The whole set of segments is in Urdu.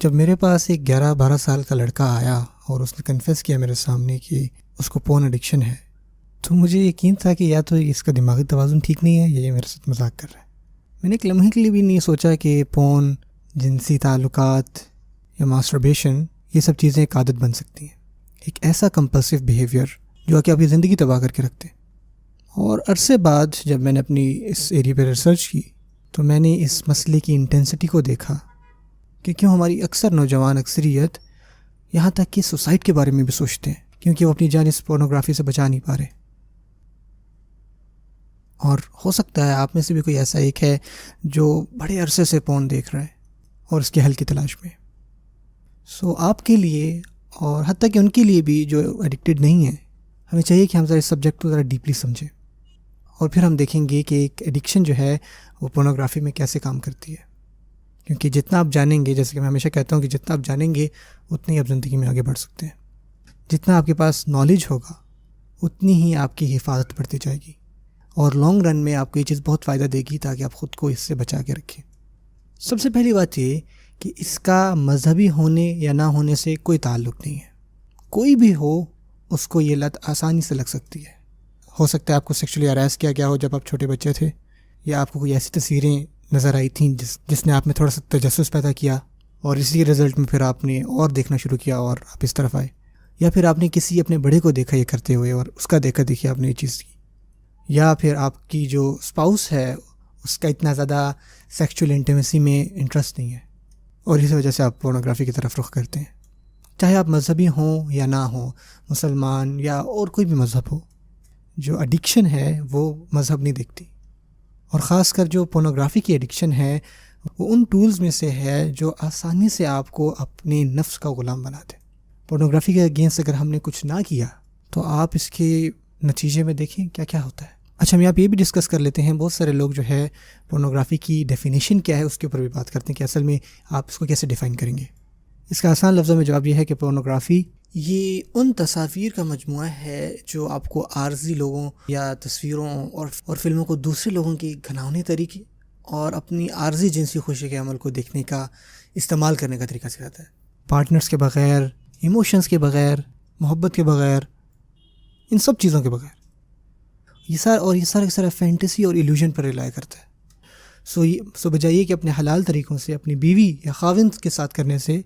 جب میرے پاس ایک 11-12 سال کا لڑکا آیا اور اس نے کنفیس کیا میرے سامنے کہ اس کو پون ایڈکشن ہے، تو مجھے یقین تھا کہ یا تو اس کا دماغی توازن ٹھیک نہیں ہے یا یہ میرے ساتھ مذاق کر رہا ہے۔ میں نے ایک لمحے کے لیے بھی نہیں سوچا کہ پون، جنسی تعلقات یا ماسٹربیشن یہ سب چیزیں ایک عادت بن سکتی ہیں، ایک ایسا کمپلسیو بیہیویئر جو کہ آپ کی زندگی تباہ کر کے رکھتے ہیں۔ اور عرصے بعد جب میں نے اپنی اس ایریا پہ ریسرچ کی تو میں نے اس مسئلے کی انٹینسٹی کو دیکھا کہ کیوں ہماری اکثر نوجوان اکثریت یہاں تک کہ سوسائڈ کے بارے میں بھی سوچتے ہیں کیونکہ وہ اپنی جان اس پورنوگرافی سے بچا نہیں پا رہے۔ اور ہو سکتا ہے آپ میں سے بھی کوئی ایسا ایک ہے جو بڑے عرصے سے پون دیکھ رہا ہے اور اس کے حل کی تلاش میں۔ سو آپ کے لیے اور حتیٰ کہ ان کے لیے بھی جو ایڈکٹیڈ نہیں ہیں، ہمیں چاہیے کہ ہم ذرا اس سبجیکٹ کو ذرا ڈیپلی سمجھیں، اور پھر ہم دیکھیں گے کہ ایک ایڈکشن جو ہے وہ پورنوگرافی میں کیسے کام کرتی ہے۔ کیونکہ جتنا آپ جانیں گے، جیسے کہ میں ہمیشہ کہتا ہوں کہ جتنا آپ جانیں گے اتنی آپ زندگی میں آگے بڑھ سکتے ہیں۔ جتنا آپ کے پاس نالج ہوگا اتنی ہی آپ کی حفاظت بڑھتی جائے گی، اور لانگ رن میں آپ کو یہ چیز بہت فائدہ دے گی تاکہ آپ خود کو اس سے بچا کے رکھیں۔ سب سے پہلی بات یہ کہ اس کا مذہبی ہونے یا نہ ہونے سے کوئی تعلق نہیں ہے۔ کوئی بھی ہو اس کو یہ لت آسانی سے لگ سکتی ہے۔ ہو سکتا ہے آپ کو سیکشولی ہراس کیا گیا ہو جب آپ چھوٹے بچے تھے، یا آپ کو کوئی ایسی تصویریں نظر آئی تھیں جس نے آپ میں تھوڑا سا تجسس پیدا کیا، اور اسی رزلٹ میں پھر آپ نے اور دیکھنا شروع کیا اور آپ اس طرف آئے، یا پھر آپ نے کسی اپنے بڑے کو دیکھا یہ کرتے ہوئے اور اس کا دیکھا دیکھی آپ نے یہ چیز کی، یا پھر آپ کی جو اسپاؤس ہے اس کا اتنا زیادہ سیکشول انٹیمیسی میں انٹرسٹ نہیں ہے، اور اس وجہ سے آپ پورنوگرافی کی طرف رخ کرتے ہیں۔ چاہے آپ مذہبی ہوں یا نہ ہوں، مسلمان یا اور کوئی بھی مذہب ہو، جو ایڈکشن ہے وہ مذہب نہیں دیکھتی، اور خاص کر جو پورنوگرافی کی ایڈکشن ہے وہ ان ٹولز میں سے ہے جو آسانی سے آپ کو اپنے نفس کا غلام بنا دے۔ پورنوگرافی کے اگینسٹ اگر ہم نے کچھ نہ کیا تو آپ اس کے نتیجے میں دیکھیں کیا کیا ہوتا ہے۔ اچھا، ہم یہاں پہ یہ بھی ڈسکس کر لیتے ہیں، بہت سارے لوگ جو ہے پورنوگرافی کی ڈیفینیشن کیا ہے اس کے اوپر بھی بات کرتے ہیں کہ اصل میں آپ اس کو کیسے ڈیفائن کریں گے۔ اس کا آسان لفظوں میں جواب یہ ہے کہ پورنوگرافی یہ ان تصاویر کا مجموعہ ہے جو آپ کو عارضی لوگوں یا تصویروں اور فلموں کو دوسرے لوگوں کی گھناؤنے طریقے اور اپنی عارضی جنسی خوشی کے عمل کو دیکھنے کا، استعمال کرنے کا طریقہ سکھاتا ہے۔ پارٹنرز کے بغیر، ایموشنز کے بغیر، محبت کے بغیر، ان سب چیزوں کے بغیر، یہ سارا فینٹیسی اور ایلیوژن پر ریلائی کرتا ہے۔ سو بجائے کہ اپنے حلال طریقوں سے اپنی بیوی یا خاوند کے ساتھ کرنے سے،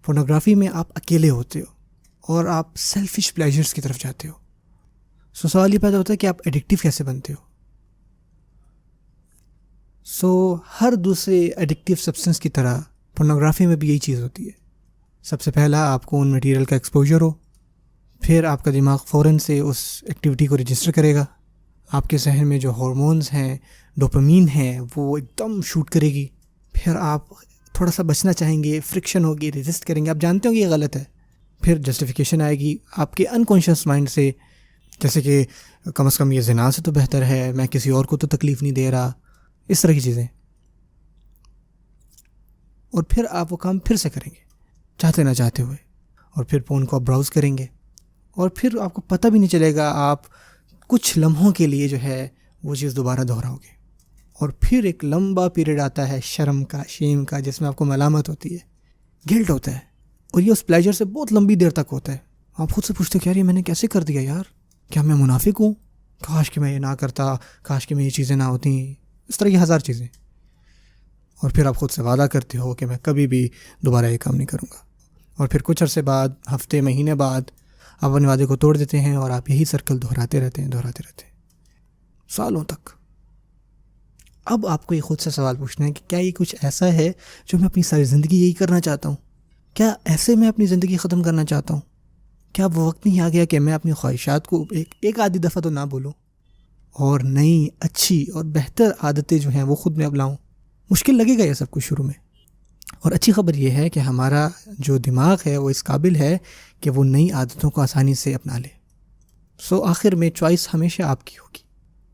پورنوگرافی میں آپ اکیلے ہوتے ہو اور آپ سیلفش پلیجرز کی طرف جاتے ہو۔ سوال یہ پیدا ہوتا ہے کہ آپ ایڈکٹیو کیسے بنتے ہو۔ ہر دوسرے ایڈکٹیو سبسٹنس کی طرح پورنوگرافی میں بھی یہی چیز ہوتی ہے۔ سب سے پہلا آپ کو ان مٹیریل کا ایکسپوجر ہو، پھر آپ کا دماغ فوراً سے اس ایکٹیویٹی کو رجسٹر کرے گا، آپ کے ذہن میں جو ہارمونز ہیں، ڈوپامین ہیں، وہ ایک دم شوٹ کرے گی، پھر آپ تھوڑا سا بچنا چاہیں گے، فرکشن ہوگی، ریزسٹ کریں گے، آپ جانتے ہو کہ یہ غلط ہے، پھر جسٹیفیکیشن آئے گی آپ کے انکانشیس مائنڈ سے، جیسے کہ کم از کم یہ زنا سے تو بہتر ہے، میں کسی اور کو تو تکلیف نہیں دے رہا، اس طرح کی چیزیں، اور پھر آپ وہ کام پھر سے کریں گے چاہتے نہ چاہتے ہوئے، اور پھر فون کو آپ براؤز کریں گے، اور پھر آپ کو پتہ بھی نہیں چلے گا، آپ کچھ لمحوں کے لیے جو ہے وہ چیز دوبارہ دہراؤ گے، اور پھر ایک لمبا پیریڈ آتا ہے شرم کا، شیم کا، جس میں آپ کو ملامت ہوتی ہے، گلٹ ہوتا ہے، اور یہ اس پلیجر سے بہت لمبی دیر تک ہوتا ہے۔ آپ خود سے پوچھتے کہ یار یہ میں نے کیسے کر دیا یار، کیا میں منافق ہوں، کاش کہ میں یہ نہ کرتا، کاش کہ میں یہ چیزیں نہ ہوتی، اس طرح کی ہزار چیزیں، اور پھر آپ خود سے وعدہ کرتے ہو کہ میں کبھی بھی دوبارہ یہ کام نہیں کروں گا، اور پھر کچھ عرصے بعد، ہفتے، مہینے بعد آپ اپنے وعدے کو توڑ دیتے ہیں، اور آپ یہی سرکل دہراتے رہتے ہیں سالوں تک۔ اب آپ کو یہ خود سے سوال پوچھنا ہے کہ کیا یہ کچھ ایسا ہے جو میں اپنی ساری زندگی یہی کرنا چاہتا ہوں؟ کیا ایسے میں اپنی زندگی ختم کرنا چاہتا ہوں؟ کیا وہ وقت نہیں آ گیا کہ میں اپنی خواہشات کو ایک آدھی دفعہ تو نہ بولوں، اور نئی، اچھی اور بہتر عادتیں جو ہیں وہ خود میں اپناؤں؟ مشکل لگے گا یہ سب کچھ شروع میں، اور اچھی خبر یہ ہے کہ ہمارا جو دماغ ہے وہ اس قابل ہے کہ وہ نئی عادتوں کو آسانی سے اپنا لے۔ آخر میں چوائس ہمیشہ آپ کی ہوگی،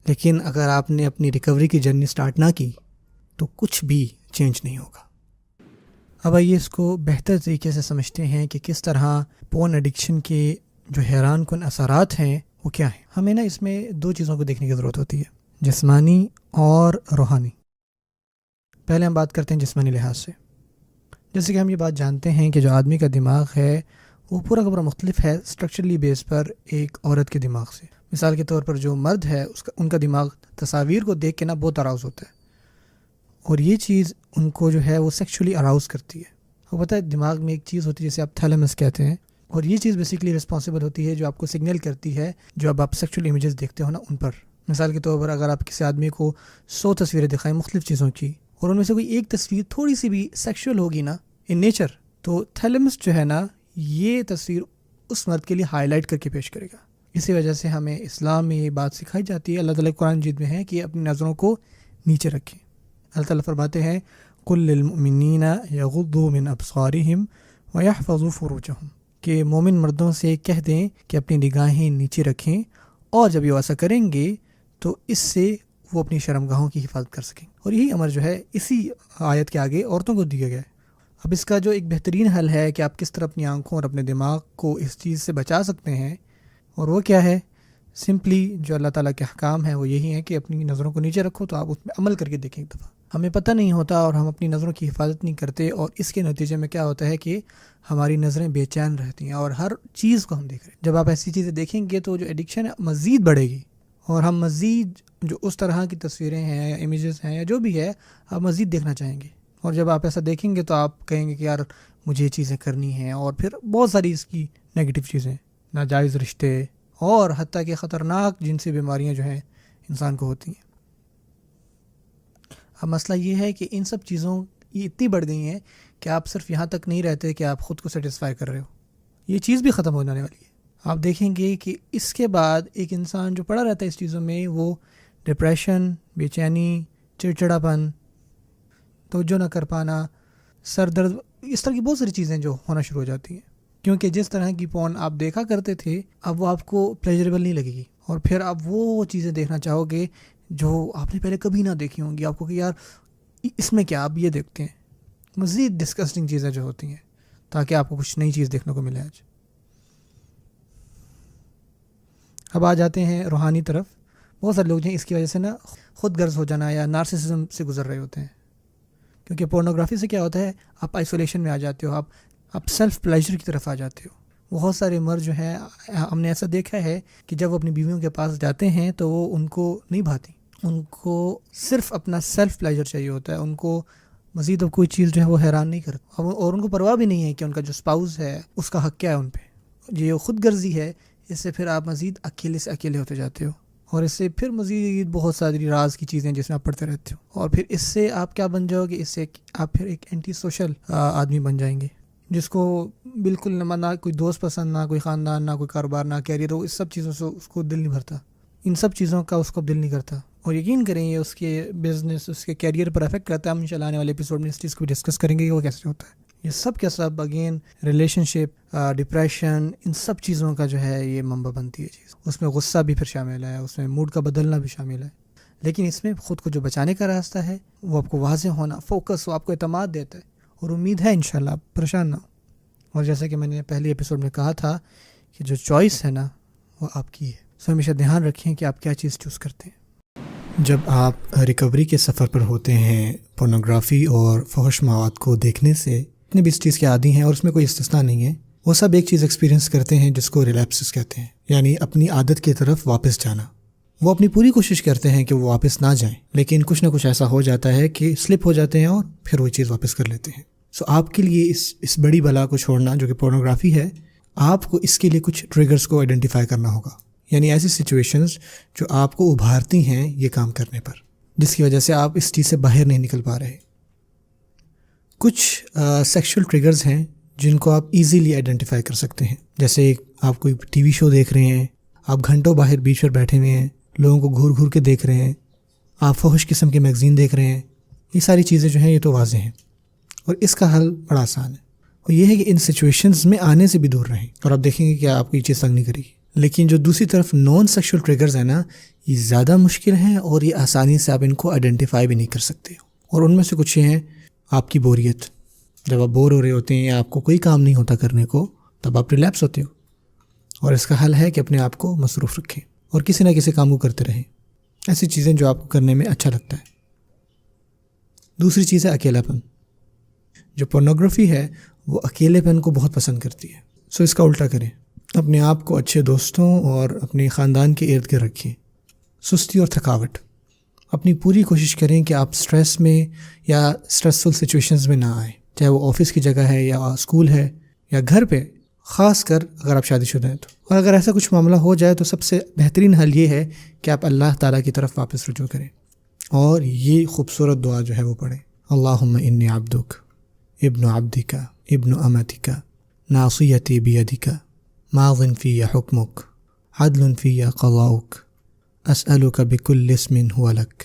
لیکن اگر آپ نے اپنی ریکوری کی جرنی سٹارٹ نہ کی تو کچھ بھی چینج نہیں ہوگا۔ اب آئیے اس کو بہتر طریقے سے سمجھتے ہیں کہ کس طرح پورن ایڈکشن کے جو حیران کن اثرات ہیں وہ کیا ہیں۔ ہمیں نا اس میں دو چیزوں کو دیکھنے کی ضرورت ہوتی ہے، جسمانی اور روحانی۔ پہلے ہم بات کرتے ہیں جسمانی لحاظ سے۔ جیسے کہ ہم یہ بات جانتے ہیں کہ جو آدمی کا دماغ ہے وہ پورا کا پورا مختلف ہے اسٹرکچرلی بیس پر ایک عورت کے دماغ سے. مثال کے طور پر جو مرد ہے ان کا دماغ تصاویر کو دیکھ کے نا بہت اراؤز ہوتا ہے، اور یہ چیز ان کو جو ہے وہ سیکشولی اراؤز کرتی ہے. وہ پتہ ہے دماغ میں ایک چیز ہوتی ہے جسے آپ تھیلمس کہتے ہیں، اور یہ چیز بیسیکلی رسپانسبل ہوتی ہے جو آپ کو سگنل کرتی ہے جو اب آپ سیکشول امیجز دیکھتے ہو نا ان پر. مثال کے طور پر اگر آپ کسی آدمی کو 100 تصویریں دکھائیں مختلف چیزوں کی، اور ان میں سے کوئی ایک تصویر تھوڑی سی بھی سیکشول ہوگی نا ان نیچر، تو تھیلمس جو ہے نا یہ تصویر اس مرد کے لیے ہائی لائٹ کر کے پیش کرے گا. اسی وجہ سے ہمیں اسلام میں یہ بات سکھائی جاتی ہے، اللہ تعالیٰ قرآن مجید میں ہے کہ اپنی نظروں کو نیچے رکھیں. اللہ تعالیٰ فرماتے ہیں قُل لِّلْمُؤْمِنِينَ يَغُضُّوا مِنْ أَبْصَارِهِمْ وَيَحْفَظُوا فُرُوجَهُمْ، کہ مومن مردوں سے کہہ دیں کہ اپنی نگاہیں نیچے رکھیں، اور جب یہ ایسا کریں گے تو اس سے وہ اپنی شرمگاہوں کی حفاظت کر سکیں. اور یہی امر جو ہے اسی آیت کے آگے عورتوں کو دیا گیا ہے. اب اس کا جو ایک بہترین حل ہے کہ آپ کس طرح اپنی آنکھوں اور اپنے دماغ کو اس چیز سے بچا سکتے ہیں، اور وہ کیا ہے؟ سمپلی جو اللہ تعالیٰ کے احکام ہیں وہ یہی ہیں کہ اپنی نظروں کو نیچے رکھو، تو آپ اس پہ عمل کر کے دیکھیں. ایک دفعہ ہمیں پتہ نہیں ہوتا اور ہم اپنی نظروں کی حفاظت نہیں کرتے، اور اس کے نتیجے میں کیا ہوتا ہے کہ ہماری نظریں بے چین رہتی ہیں اور ہر چیز کو ہم دیکھ رہے ہیں. جب آپ ایسی چیزیں دیکھیں گے تو جو ایڈکشن ہے مزید بڑھے گی، اور ہم مزید جو اس طرح کی تصویریں ہیں یا امیجز ہیں یا جو بھی ہے آپ مزید دیکھنا چاہیں گے. اور جب آپ ایسا دیکھیں گے تو آپ کہیں گے کہ یار مجھے یہ چیزیں کرنی ہیں، اور پھر بہت ساری اس کی نیگیٹو چیزیں، ناجائز رشتے، اور حتیٰ کہ خطرناک جنسی بیماریاں جو ہیں انسان کو ہوتی ہیں. اب مسئلہ یہ ہے کہ ان سب چیزوں یہ اتنی بڑھ گئی ہیں کہ آپ صرف یہاں تک نہیں رہتے کہ آپ خود کو سیٹسفائی کر رہے ہو، یہ چیز بھی ختم ہو جانے والی ہے. آپ دیکھیں گے کہ اس کے بعد ایک انسان جو پڑا رہتا ہے اس چیزوں میں، وہ ڈپریشن، بے چینی، چڑچڑاپن، توجہ نہ کر پانا، سر درد، اس طرح کی بہت ساری چیزیں جو ہونا شروع ہو جاتی ہیں. کیونکہ جس طرح کی پون آپ دیکھا کرتے تھے اب وہ آپ کو پلیجریبل نہیں لگے گی، اور پھر آپ وہ چیزیں دیکھنا چاہو گے جو آپ نے پہلے کبھی نہ دیکھی ہوں گی. آپ کو کہ یار اس میں کیا، آپ یہ دیکھتے ہیں. مزید ڈسکسٹنگ چیزیں جو ہوتی ہیں تاکہ آپ کو کچھ نئی چیز دیکھنے کو ملے. آج اب آ جاتے ہیں روحانی طرف. بہت سارے لوگ جو ہیں اس کی وجہ سے نا خود غرض ہو جانا یا نارسسزم سے گزر رہے ہوتے ہیں. کیونکہ پورنوگرافی سے کیا ہوتا ہے، آپ آئسولیشن میں آ جاتے ہو، آپ سیلف پلیجر کی طرف آ جاتے ہو. بہت سارے مرد جو ہیں ہم نے ایسا دیکھا ہے کہ جب وہ اپنی بیویوں کے پاس جاتے ہیں تو وہ ان کو نہیں بھاتی، ان کو صرف اپنا سیلف پلیجر چاہیے ہوتا ہے. ان کو مزید اب کوئی چیز جو ہے وہ حیران نہیں کرتی، اور ان کو پرواہ بھی نہیں ہے کہ ان کا جو اسپاؤس ہے اس کا حق کیا ہے ان پہ. یہ خود غرضی ہے، اس سے پھر آپ مزید اکیلے سے اکیلے ہوتے جاتے ہو، اور اس سے پھر مزید بہت ساری راز کی چیزیں جس میں آپ پڑھتے رہتے ہو. اور پھر اس سے آپ کیا بن جاؤ گے؟ اس سے آپ پھر ایک اینٹی سوشل آدمی بن جائیں گے، جس کو بالکل نہ کوئی دوست پسند، نہ کوئی خاندان، نہ کوئی کاروبار، نہ کیریئر. وہ اس سب چیزوں سے اس کو دل نہیں بھرتا، ان سب چیزوں کا اس کو دل نہیں کرتا. اور یقین کریں یہ اس کے بزنس، اس کے کیریئر پر افیکٹ کرتا ہے. ہم انشاءاللہ آنے والے ایپیسوڈ میں اس چیز کو ڈسکس کریں گے کہ وہ کیسے ہوتا ہے. یہ سب کے سب اگین ریلیشن شپ، ڈپریشن، ان سب چیزوں کا جو ہے یہ منبع بنتی ہے چیز. اس میں غصہ بھی پھر شامل ہے، اس میں موڈ کا بدلنا بھی شامل ہے. لیکن اس میں خود کو جو بچانے کا راستہ ہے وہ آپ کو واضح ہونا، فوکس، وہ آپ کو اعتماد دیتا ہے، اور امید ہے انشاءاللہ آپ پریشان نہ ہو. اور جیسا کہ میں نے پہلے ایپیسوڈ میں کہا تھا کہ جو چوائس ہے نا وہ آپ کی ہے. سو ہمیشہ دھیان رکھیں کہ آپ کیا چیز چوز کرتے ہیں. جب آپ ریکوری کے سفر پر ہوتے ہیں پورنوگرافی اور فحش مواد کو دیکھنے سے، اتنے بھی اس چیز کے عادی ہیں اور اس میں کوئی استثناء نہیں ہے، وہ سب ایک چیز ایکسپیرینس کرتے ہیں جس کو ریلیپسس کہتے ہیں، یعنی اپنی عادت کی طرف واپس جانا. وہ اپنی پوری کوشش کرتے ہیں کہ وہ واپس نہ جائیں، لیکن کچھ نہ کچھ ایسا ہو جاتا ہے کہ سلپ ہو جاتے ہیں اور پھر وہ چیز واپس کر لیتے ہیں. سو آپ کے لیے اس بڑی بلا کو چھوڑنا جو کہ پورنوگرافی ہے، آپ کو اس کے لیے کچھ ٹریگرز کو آئیڈینٹیفائی کرنا ہوگا، یعنی ایسی سچویشنز جو آپ کو ابھارتی ہیں یہ کام کرنے پر، جس کی وجہ سے آپ اس چیز سے باہر نہیں نکل پا رہے. کچھ سیکشول ٹریگرز ہیں جن کو آپ ایزیلی آئیڈینٹیفائی کر سکتے ہیں. جیسے آپ کوئی ٹی وی شو دیکھ رہے ہیں، آپ گھنٹوں باہر بیچ پر بیٹھے ہوئے ہیں، لوگوں کو گھور گھور کے دیکھ رہے ہیں، آپ فحش قسم کے میگزین دیکھ رہے ہیں. یہ ساری چیزیں جو ہیں یہ تو واضح ہیں، اور اس کا حل بڑا آسان ہے، اور یہ ہے کہ ان سچویشنز میں آنے سے بھی دور رہیں، اور آپ دیکھیں گے کہ آپ کو یہ چیز تنگ نہیں کرے گی. لیکن جو دوسری طرف نان سیکشول ٹریگرز ہیں نا، یہ زیادہ مشکل ہیں، اور یہ آسانی سے آپ ان کو آئیڈینٹیفائی بھی نہیں کر سکتے. اور ان میں سے کچھ یہ ہیں: آپ کی بوریت. جب آپ بور ہو رہے ہوتے ہیں یا آپ کو کوئی کام نہیں ہوتا کرنے کو، تب آپ ریلیپس ہوتے ہو، اور اس کا حل ہے کہ اپنے آپ کو مصروف رکھیں اور کسی نہ کسی کام کو کرتے رہیں، ایسی چیزیں جو آپ کو کرنے میں اچھا لگتا ہے. دوسری چیز ہے اکیلاپن. جو پورنوگرافی ہے وہ اکیلے پن کو بہت پسند کرتی ہے. سو اس کا الٹا کریں، اپنے آپ کو اچھے دوستوں اور اپنے خاندان کے ارد گرد رکھیں. سستی اور تھکاوٹ، اپنی پوری کوشش کریں کہ آپ سٹریس میں یا سٹریسفل سچویشنز میں نہ آئیں، چاہے وہ آفس کی جگہ ہے یا اسکول ہے یا گھر پہ، خاص کر اگر آپ شادی شدہ ہیں تو. اور اگر ایسا کچھ معاملہ ہو جائے تو سب سے بہترین حل یہ ہے کہ آپ اللہ تعالیٰ کی طرف واپس رجوع کریں اور یہ خوبصورت دعا جو ہے وہ پڑھیں. اللہم انی عبدک ابن عبدک ابن امتک ناصیتی بیدک ماض فی حکمک عدل فی قضاؤک اسألک بکل اسم هو لک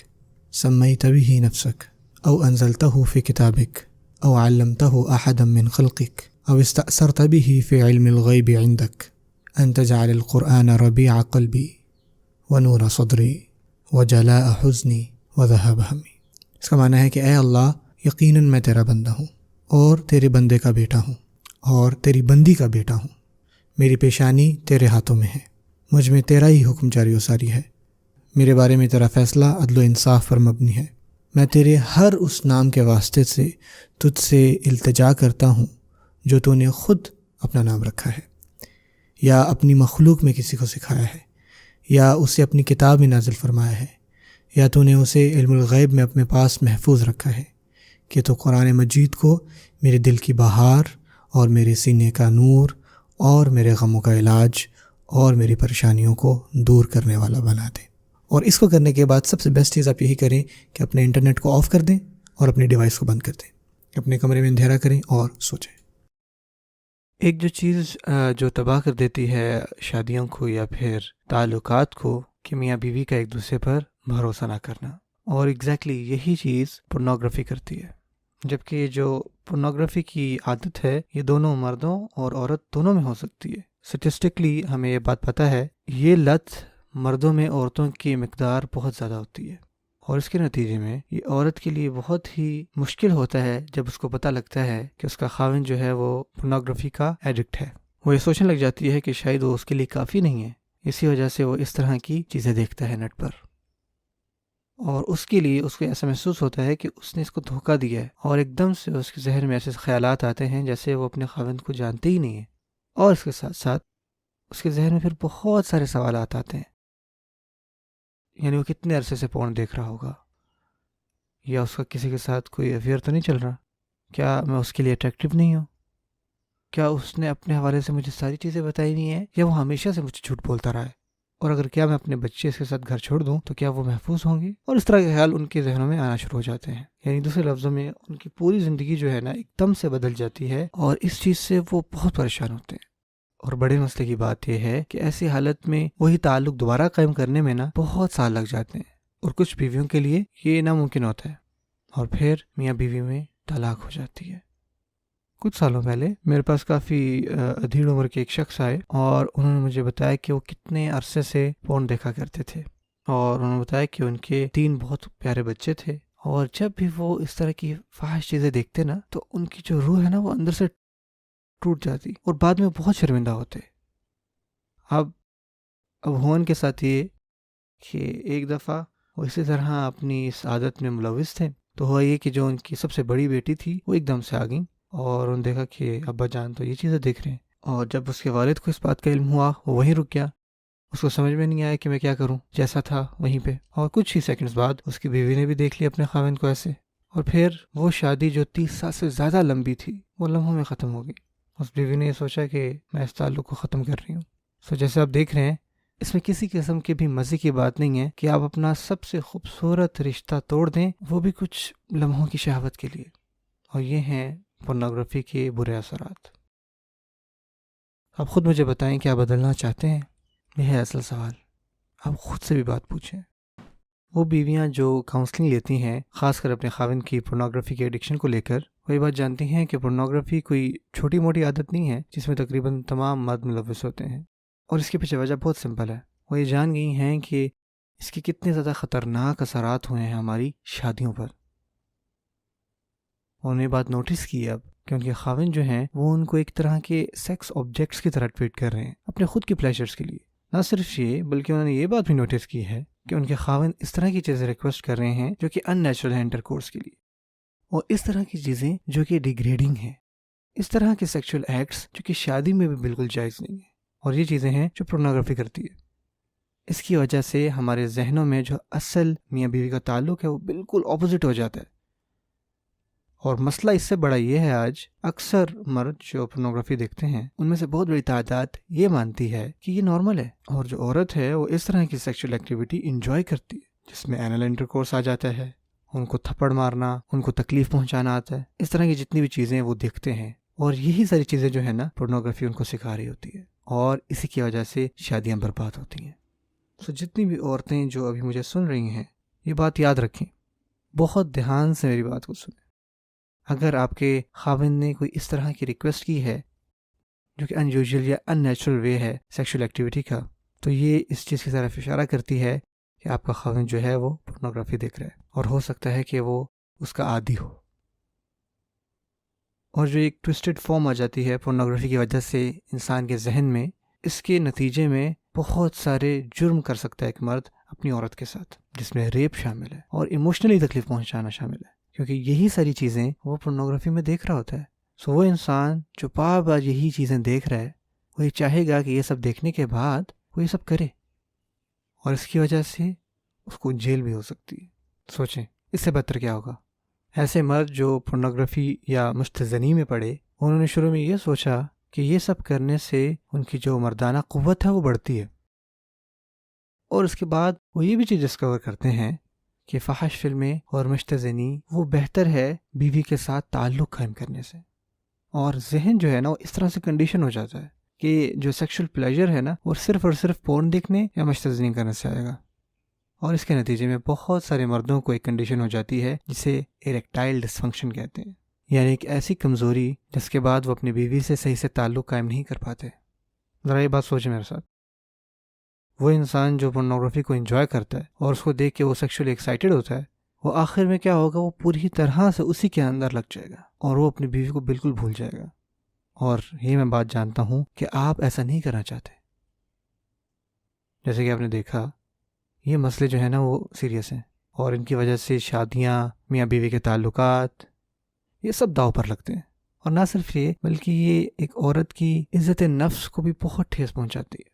سمیت به نفسک او انزلته فی کتابک او علمته احدا من خلقک او استأثرت به فی علم الغیب عندک ان تجعل القرآن ربیع قلبی ونور صدری وجلاء حزنی وذهب ہمی. اس کا معنی ہے کہ اے اللہ، یقیناً میں تیرا بندہ ہوں اور تیرے بندے کا بیٹا ہوں اور تیری بندی کا بیٹا ہوں. میری پیشانی تیرے ہاتھوں میں ہے، مجھ میں تیرا ہی حکم جاری و ساری ہے، میرے بارے میں تیرا فیصلہ عدل و انصاف پر مبنی ہے. میں تیرے ہر اس نام کے واسطے سے تجھ سے التجا کرتا ہوں جو تو نے خود اپنا نام رکھا ہے یا اپنی مخلوق میں کسی کو سکھایا ہے یا اسے اپنی کتاب میں نازل فرمایا ہے یا تو نے اسے علم الغیب میں اپنے پاس محفوظ رکھا ہے کہ تو قرآن مجید کو میرے دل کی بہار اور میرے سینے کا نور اور میرے غموں کا علاج اور میری پریشانیوں کو دور کرنے والا بنا دے. اور اس کو کرنے کے بعد سب سے بیسٹ چیز آپ یہی کریں کہ اپنے انٹرنیٹ کو آف کر دیں اور اپنی ڈیوائس کو بند کر دیں، اپنے کمرے میں اندھیرا کریں اور سوچیں. ایک جو چیز جو تباہ کر دیتی ہے شادیوں کو یا پھر تعلقات کو، کہ میاں بیوی کا ایک دوسرے پر بھروسہ نہ کرنا، اور ایگزیکٹلی یہی چیز پورنوگرافی کرتی ہے. جبکہ یہ جو پورنوگرافی کی عادت ہے یہ دونوں مردوں اور عورت دونوں میں ہو سکتی ہے. سٹیٹسٹکلی ہمیں یہ بات پتہ ہے، یہ لت مردوں میں عورتوں کی مقدار بہت زیادہ ہوتی ہے، اور اس کے نتیجے میں یہ عورت کے لیے بہت ہی مشکل ہوتا ہے جب اس کو پتہ لگتا ہے کہ اس کا خاوند جو ہے وہ پورنوگرافی کا ایڈکٹ ہے. وہ یہ سوچنے لگ جاتی ہے کہ شاید وہ اس کے لیے کافی نہیں ہے، اسی وجہ سے وہ اس طرح کی چیزیں دیکھتا ہے نیٹ پر، اور اس کے لیے اس کو ایسا محسوس ہوتا ہے کہ اس نے اس کو دھوکہ دیا ہے، اور ایک دم سے اس کے ذہن میں ایسے خیالات آتے ہیں جیسے وہ اپنے خاوند کو جانتے ہی نہیں ہیں. اور اس کے ساتھ ساتھ اس کے ذہن میں پھر بہت سارے سوالات آتے ہیں، یعنی وہ کتنے عرصے سے پورن دیکھ رہا ہوگا، یا اس کا کسی کے ساتھ کوئی افیئر تو نہیں چل رہا، کیا میں اس کے لیے اٹریکٹیو نہیں ہوں، کیا اس نے اپنے حوالے سے مجھے ساری چیزیں بتائی نہیں ہیں، یا وہ ہمیشہ سے مجھے جھوٹ بولتا رہا ہے، اور اگر کیا میں اپنے بچے اس کے ساتھ گھر چھوڑ دوں تو کیا وہ محفوظ ہوں گے. اور اس طرح کے خیال ان کے ذہنوں میں آنا شروع ہو جاتے ہیں. یعنی دوسرے لفظوں میں ان کی پوری زندگی جو ہے نا ایک دم سے بدل جاتی ہے، اور اس چیز سے وہ بہت پریشان ہوتے ہیں. اور بڑے مسئلے کی بات یہ ہے کہ ایسی حالت میں وہی تعلق دوبارہ قائم کرنے میں نا بہت سال لگ جاتے ہیں، اور کچھ بیویوں کے لیے یہ ناممکن ہوتا ہے، اور پھر میاں بیوی میں طلاق ہو جاتی ہے. کچھ سالوں پہلے میرے پاس کافی ادھیڑ عمر کے ایک شخص آئے، اور انہوں نے مجھے بتایا کہ وہ کتنے عرصے سے پورن دیکھا کرتے تھے، اور انہوں نے بتایا کہ ان کے 3 بہت پیارے بچے تھے، اور جب بھی وہ اس طرح کی فحش چیزیں دیکھتے نا تو ان کی جو روح ہے نا وہ اندر سے ٹوٹ جاتی، اور بعد میں بہت شرمندہ ہوتے. اب ہون کے ساتھ یہ کہ ایک دفعہ وہ اسی طرح اپنی اس عادت میں ملوث تھے، تو ہوا یہ کہ جو ان کی سب سے بڑی بیٹی تھی وہ ایک دم سے آ گئیں، اور انہوں نے دیکھا کہ ابا جان تو یہ چیزیں دیکھ رہے ہیں. اور جب اس کے والد کو اس بات کا علم ہوا وہ وہیں رک گیا، اس کو سمجھ میں نہیں آیا کہ میں کیا کروں، جیسا تھا وہیں پہ. اور کچھ ہی سیکنڈز بعد اس کی بیوی نے بھی دیکھ لی اپنے خاوند کو ایسے، اور پھر وہ شادی جو 30 سال سے زیادہ لمبی تھی وہ لمحوں میں ختم ہو گئی. اس بیوی نے یہ سوچا کہ میں اس تعلق کو ختم کر رہی ہوں. جیسے آپ دیکھ رہے ہیں اس میں کسی قسم کی بھی مزے کی بات نہیں ہے کہ آپ اپنا سب سے خوبصورت رشتہ توڑ دیں، وہ بھی کچھ لمحوں کی شہوت کے لیے. اور یہ ہیں پورنوگرافی کے برے اثرات. آپ خود مجھے بتائیں کہ آپ بدلنا چاہتے ہیں؟ یہ ہے اصل سوال. آپ خود سے بھی بات پوچھیں. وہ بیویاں جو کاؤنسلنگ لیتی ہیں خاص کر اپنے خاوند کی پورنوگرافی کے ایڈکشن کو لے کر، وہ یہ بات جانتی ہیں کہ پورنوگرافی کوئی چھوٹی موٹی عادت نہیں ہے جس میں تقریباً تمام مرد ملوث ہوتے ہیں، اور اس کے پیچھے وجہ بہت سمپل ہے. وہ یہ جان گئی ہیں کہ اس کے کتنے زیادہ خطرناک اثرات ہوئے ہیں ہماری شادیوں پر. انہوں نے بات نوٹس کی اب کہ ان کے خاوند جو ہیں وہ ان کو ایک طرح کے سیکس آبجیکٹس کی طرح ٹریٹ کر رہے ہیں اپنے خود کے پلیجرز کے لیے. نہ صرف یہ بلکہ انہوں نے یہ بات بھی نوٹس کی ہے کہ ان کے خاوند اس طرح کی چیزیں ریکویسٹ کر رہے ہیں جو کہ ان نیچرل ہے انٹر کورس کے لیے. اور اس طرح کی چیزیں جو کہ ڈیگریڈنگ ہیں، اس طرح کے سیکشل ایکٹس جو کہ شادی میں بھی بالکل جائز نہیں ہے، اور یہ چیزیں ہیں جو پورنوگرافی کرتی ہے۔ اس کی وجہ سے ہمارے ذہنوں میں جو اصل میاں بیوی کا تعلق ہے وہ بالکل اپوزٹ ہو جاتا ہے۔ اور مسئلہ اس سے بڑا یہ ہے، آج اکثر مرد جو پورنوگرافی دیکھتے ہیں ان میں سے بہت بڑی تعداد یہ مانتی ہے کہ یہ نارمل ہے، اور جو عورت ہے وہ اس طرح کی سیکشل ایکٹیویٹی انجوائے کرتی ہے جس میں اینل انٹرکورس آ جاتا ہے، ان کو تھپڑ مارنا، ان کو تکلیف پہنچانا آتا ہے، اس طرح کی جتنی بھی چیزیں وہ دیکھتے ہیں، اور یہی ساری چیزیں جو ہے نا پورنوگرافی ان کو سکھا رہی ہوتی ہے، اور اسی کی وجہ سے شادیاں برباد ہوتی ہیں۔ تو جتنی بھی عورتیں جو ابھی مجھے سن رہی ہیں، یہ بات یاد رکھیں، بہت دھیان سے میری بات کو سنیں۔ اگر آپ کے خاوند نے کوئی اس طرح کی ریکویسٹ کی ہے جو کہ ان یوزول یا ان نیچرل وے ہے سیکشل ایکٹیویٹی کا، تو یہ اس چیز کی طرف اشارہ کرتی ہے کہ آپ کا خاوند جو ہے وہ پورنوگرافی دیکھ رہا ہے، اور ہو سکتا ہے کہ وہ اس کا عادی ہو۔ اور جو ایک ٹوسٹڈ فارم آ جاتی ہے پورنوگرافی کی وجہ سے انسان کے ذہن میں، اس کے نتیجے میں بہت سارے جرم کر سکتا ہے ایک مرد اپنی عورت کے ساتھ، جس میں ریپ شامل ہے اور ایموشنلی تکلیف پہنچانا شامل ہے، کیونکہ یہی ساری چیزیں وہ پورنوگرافی میں دیکھ رہا ہوتا ہے۔ سو وہ انسان جو بار بار یہی چیزیں دیکھ رہا ہے، وہ یہ چاہے گا کہ یہ سب دیکھنے کے بعد وہ یہ سب کرے، اور اس کی وجہ سے اس کو جیل بھی ہو سکتی ہے۔ سوچیں اس سے بدتر کیا ہوگا۔ ایسے مرد جو پورنوگرافی یا مستزنی میں پڑے، انہوں نے شروع میں یہ سوچا کہ یہ سب کرنے سے ان کی جو مردانہ قوت ہے وہ بڑھتی ہے، اور اس کے بعد وہ یہ بھی چیز ڈسکور کرتے ہیں کہ فحش فلمیں اور مستزنی وہ بہتر ہے بیوی کے ساتھ تعلق قائم کرنے سے، اور ذہن جو ہے نا وہ اس طرح سے کنڈیشن ہو جاتا ہے کہ جو سیکشل پلیجر ہے نا وہ صرف اور صرف پورن دیکھنے یا مستزنی کرنے سے آئے گا، اور اس کے نتیجے میں بہت سارے مردوں کو ایک کنڈیشن ہو جاتی ہے جسے ایریکٹائل ڈسفنکشن کہتے ہیں، یعنی ایک ایسی کمزوری جس کے بعد وہ اپنی بیوی سے صحیح سے تعلق قائم نہیں کر پاتے۔ ذرا یہ بات سوچیں میرے ساتھ، وہ انسان جو پورنوگرافی کو انجوائے کرتا ہے اور اس کو دیکھ کے وہ سیکشولی ایکسائٹیڈ ہوتا ہے، وہ آخر میں کیا ہوگا، وہ پوری طرح سے اسی کے اندر لگ جائے گا اور وہ اپنی بیوی کو بالکل بھول جائے گا۔ اور یہ میں بات جانتا ہوں کہ آپ ایسا نہیں کرنا چاہتے۔ جیسے کہ آپ نے دیکھا، یہ مسئلے جو ہیں نا وہ سیریس ہیں، اور ان کی وجہ سے شادیاں، میاں بیوی کے تعلقات، یہ سب داؤ پر لگتے ہیں، اور نہ صرف یہ بلکہ یہ ایک عورت کی عزت نفس کو بھی بہت ٹھیس پہنچاتی ہے،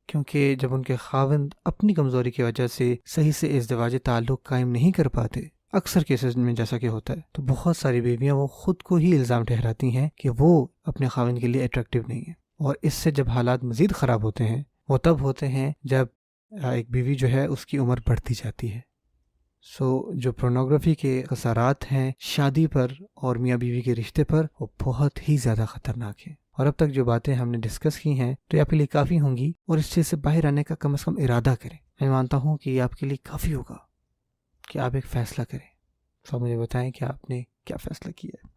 کیونکہ جب ان کے خاوند اپنی کمزوری کی وجہ سے صحیح سے ازدواجی تعلق قائم نہیں کر پاتے، اکثر کیسز میں جیسا کہ ہوتا ہے، تو بہت ساری بیویاں وہ خود کو ہی الزام ٹھہراتی ہیں کہ وہ اپنے خاوند کے لیے اٹریکٹیو نہیں ہے، اور اس سے جب حالات مزید خراب ہوتے ہیں وہ تب ہوتے ہیں جب ایک بیوی جو ہے اس کی عمر بڑھتی جاتی ہے۔ جو پورنوگرافی کے اثرات ہیں شادی پر اور میاں بیوی کے رشتے پر، وہ بہت ہی زیادہ خطرناک ہیں، اور اب تک جو باتیں ہم نے ڈسکس کی ہیں تو یہ آپ کے لیے کافی ہوں گی، اور اس چیز سے باہر آنے کا کم از کم ارادہ کریں۔ میں مانتا ہوں کہ یہ آپ کے لیے کافی ہوگا کہ آپ ایک فیصلہ کریں۔ مجھے بتائیں کہ آپ نے کیا فیصلہ کیا ہے۔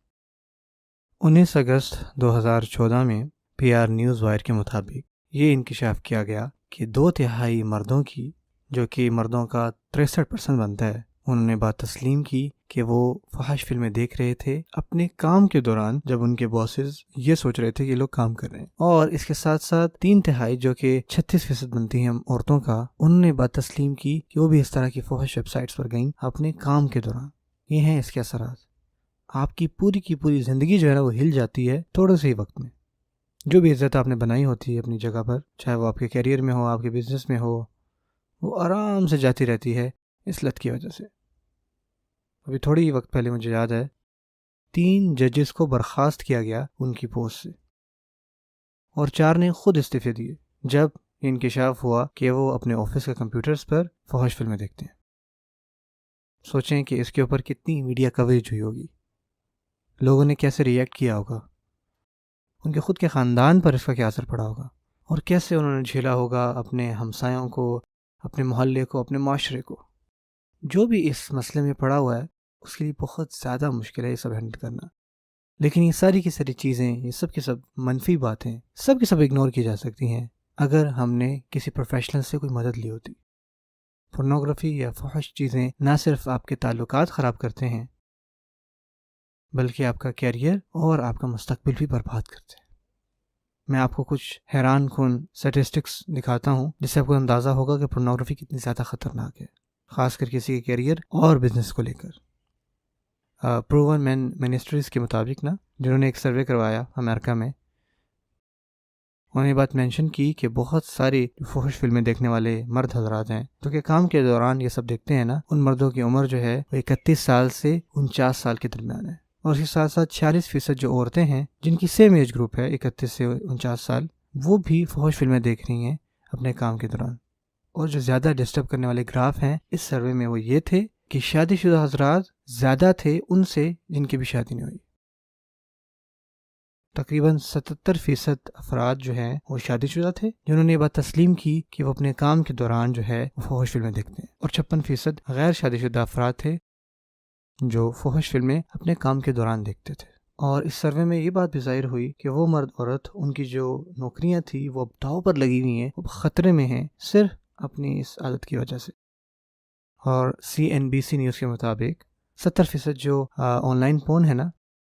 19 اگست 2014 میں PR نیوز وائر کے مطابق یہ انکشاف کیا گیا کہ 2/3 مردوں کی، جو کہ مردوں کا 63% بنتا ہے، انہوں نے بات تسلیم کی کہ وہ فحش فلمیں دیکھ رہے تھے اپنے کام کے دوران، جب ان کے باسز یہ سوچ رہے تھے کہ یہ لوگ کام کر رہے ہیں، اور اس کے ساتھ ساتھ 3/3 جو کہ 36% بنتی ہیں عورتوں کا، انہوں نے بات تسلیم کی کہ وہ بھی اس طرح کی فحش ویب سائٹس پر گئیں اپنے کام کے دوران۔ یہ ہیں اس کے اثرات۔ آپ کی پوری زندگی جو ہے نا وہ ہل جاتی ہے تھوڑے سے ہی وقت میں۔ جو بھی عزت آپ نے بنائی ہوتی ہے اپنی جگہ پر، چاہے وہ آپ کے کیریئر میں ہو، آپ کے بزنس میں ہو، وہ آرام سے جاتی رہتی ہے اس لت کی وجہ سے۔ ابھی تھوڑی ہی وقت پہلے مجھے یاد ہے 3 ججز کو برخاست کیا گیا ان کی پوسٹ سے، اور 4 نے خود استعفے دیے جب انکشاف ہوا کہ وہ اپنے آفس کے کمپیوٹرز پر فحش فلمیں دیکھتے ہیں۔ سوچیں کہ اس کے اوپر کتنی میڈیا کوریج ہوئی ہوگی، لوگوں نے کیسے ریئیکٹ کیا ہوگا، ان کے خود کے خاندان پر اس کا کیا اثر پڑا ہوگا، اور کیسے انہوں نے جھیلا ہوگا اپنے ہمسایوں کو، اپنے محلے کو، اپنے معاشرے کو۔ جو بھی اس مسئلے میں پڑا ہوا ہے اس کے لیے بہت زیادہ مشکل ہے یہ سب ہینڈل کرنا، لیکن یہ ساری کی ساری چیزیں، یہ سب کی سب منفی باتیں سب کی سب اگنور کی جا سکتی ہیں اگر ہم نے کسی پروفیشنل سے کوئی مدد لی ہوتی۔ پورنوگرافی یا فحش چیزیں نہ صرف آپ کے تعلقات خراب کرتے ہیں بلکہ آپ کا کیریئر اور آپ کا مستقبل بھی برباد کرتے ہیں۔ میں آپ کو کچھ حیران کن سٹیٹسٹکس دکھاتا ہوں جس سے آپ کو اندازہ ہوگا کہ پورنوگرافی کتنی زیادہ خطرناک ہے، خاص کر کسی کے کیریئر اور بزنس کو لے کر۔ پروون مین منسٹریز کے مطابق نا، جنہوں نے ایک سروے کروایا امریکہ میں، انہوں نے بات مینشن کی کہ بہت ساری فحش فلمیں دیکھنے والے مرد حضرات ہیں جو کہ کام کے دوران یہ سب دیکھتے ہیں نا، ان مردوں کی عمر جو ہے وہ 31 سال سے 49 سال کے درمیان ہے، اور اس کے ساتھ ساتھ 46% جو عورتیں ہیں جن کی سیم ایج گروپ ہے 31 سے 49 سال، وہ بھی فحش فلمیں دیکھ رہی ہیں اپنے کام کے دوران۔ اور جو زیادہ ڈسٹرب کرنے والے گراف ہیں اس سروے میں وہ یہ تھے کہ شادی شدہ حضرات زیادہ تھے ان سے جن کی بھی شادی نہیں ہوئی۔ تقریباً 77% افراد جو ہیں وہ شادی شدہ تھے جنہوں نے یہ بات تسلیم کی کہ وہ اپنے کام کے دوران جو ہے وہ فحش فلمیں دیکھتے ہیں، اور 56% غیر شادی شدہ افراد تھے جو فحش فلمیں اپنے کام کے دوران دیکھتے تھے۔ اور اس سروے میں یہ بات بھی ظاہر ہوئی کہ وہ مرد عورت ان کی جو نوکریاں تھیں وہ اب داؤ پر لگی ہوئی ہیں، وہ خطرے میں ہیں صرف اپنی اس عادت کی وجہ سے۔ اور CNBC نیوز کے مطابق 70% جو آن لائن پون ہے نا،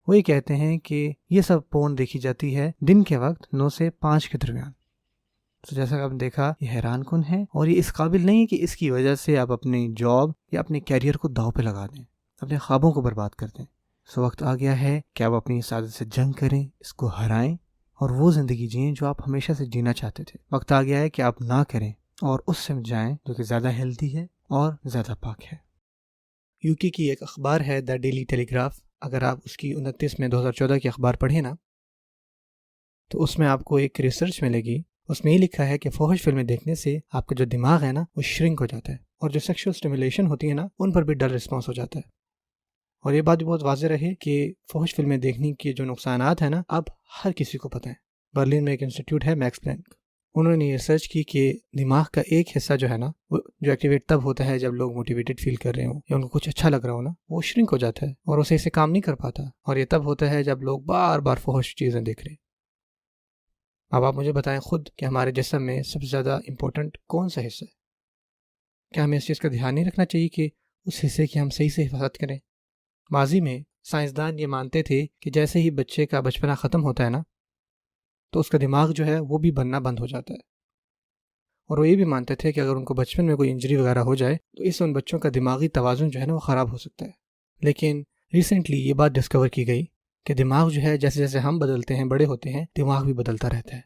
وہ یہ کہتے ہیں کہ یہ سب پون دیکھی جاتی ہے دن کے وقت 9 سے 5 کے درمیان۔ تو جیسا کہ آپ نے دیکھا یہ حیران کن ہے، اور یہ اس قابل نہیں کہ اس کی وجہ سے آپ اپنی جاب یا اپنے کیریئر کو داؤ پہ لگا دیں، اپنے خوابوں کو برباد کر دیں۔ سو وقت آ گیا ہے کہ آپ اپنی اس عادت سے جنگ کریں، اس کو ہرائیں، اور وہ زندگی جئیں جو آپ ہمیشہ سے جینا چاہتے تھے۔ وقت آ گیا ہے کہ آپ نہ کریں اور اس سے جائیں جو کہ زیادہ ہیلدی ہے اور زیادہ پاک ہے۔ UK کی ایک اخبار ہے دا ڈیلی ٹیلی گراف، اگر آپ اس کی 29 میں 2014 کی اخبار پڑھیں نا تو اس میں آپ کو ایک ریسرچ ملے گی، اس میں یہ لکھا ہے کہ فحش فلمیں دیکھنے سے آپ کا جو دماغ ہے نا وہ شرنک ہو جاتا ہے، اور جو سیکشول سٹیمولیشن ہوتی ہے نا ان پر بھی ڈل رسپانس ہو جاتا ہے۔ اور یہ بات بھی بہت واضح رہے کہ فحش فلمیں دیکھنے کے جو نقصانات ہیں نا اب ہر کسی کو پتہ ہے۔ برلن میں ایک انسٹیٹیوٹ ہے میکس پلانک، انہوں نے یہ ریسرچ کی کہ دماغ کا ایک حصہ جو ہے نا وہ جو ایکٹیویٹ تب ہوتا ہے جب لوگ موٹیویٹڈ فیل کر رہے ہوں یا ان کو کچھ اچھا لگ رہا ہو نا، وہ شرنک ہو جاتا ہے اور اسے سے کام نہیں کر پاتا، اور یہ تب ہوتا ہے جب لوگ بار بار فحش چیزیں دیکھ رہے ہیں۔ اب آپ مجھے بتائیں خود کہ ہمارے جسم میں سب سے زیادہ امپورٹنٹ کون سا حصہ ہے؟ کیا ہمیں اس چیز کا دھیان نہیں رکھنا چاہیے کہ اس حصے کی ہم صحیح سے حفاظت کریں؟ ماضی میں سائنسدان یہ مانتے تھے کہ جیسے ہی بچے کا بچپنا ختم ہوتا ہے نا تو اس کا دماغ جو ہے وہ بھی بننا بند ہو جاتا ہے، اور وہ یہ بھی مانتے تھے کہ اگر ان کو بچپن میں کوئی انجری وغیرہ ہو جائے تو اس سے ان بچوں کا دماغی توازن جو ہے نا وہ خراب ہو سکتا ہے۔ لیکن ریسنٹلی یہ بات ڈسکور کی گئی کہ دماغ جو ہے جیسے جیسے ہم بدلتے ہیں، بڑے ہوتے ہیں، دماغ بھی بدلتا رہتا ہے۔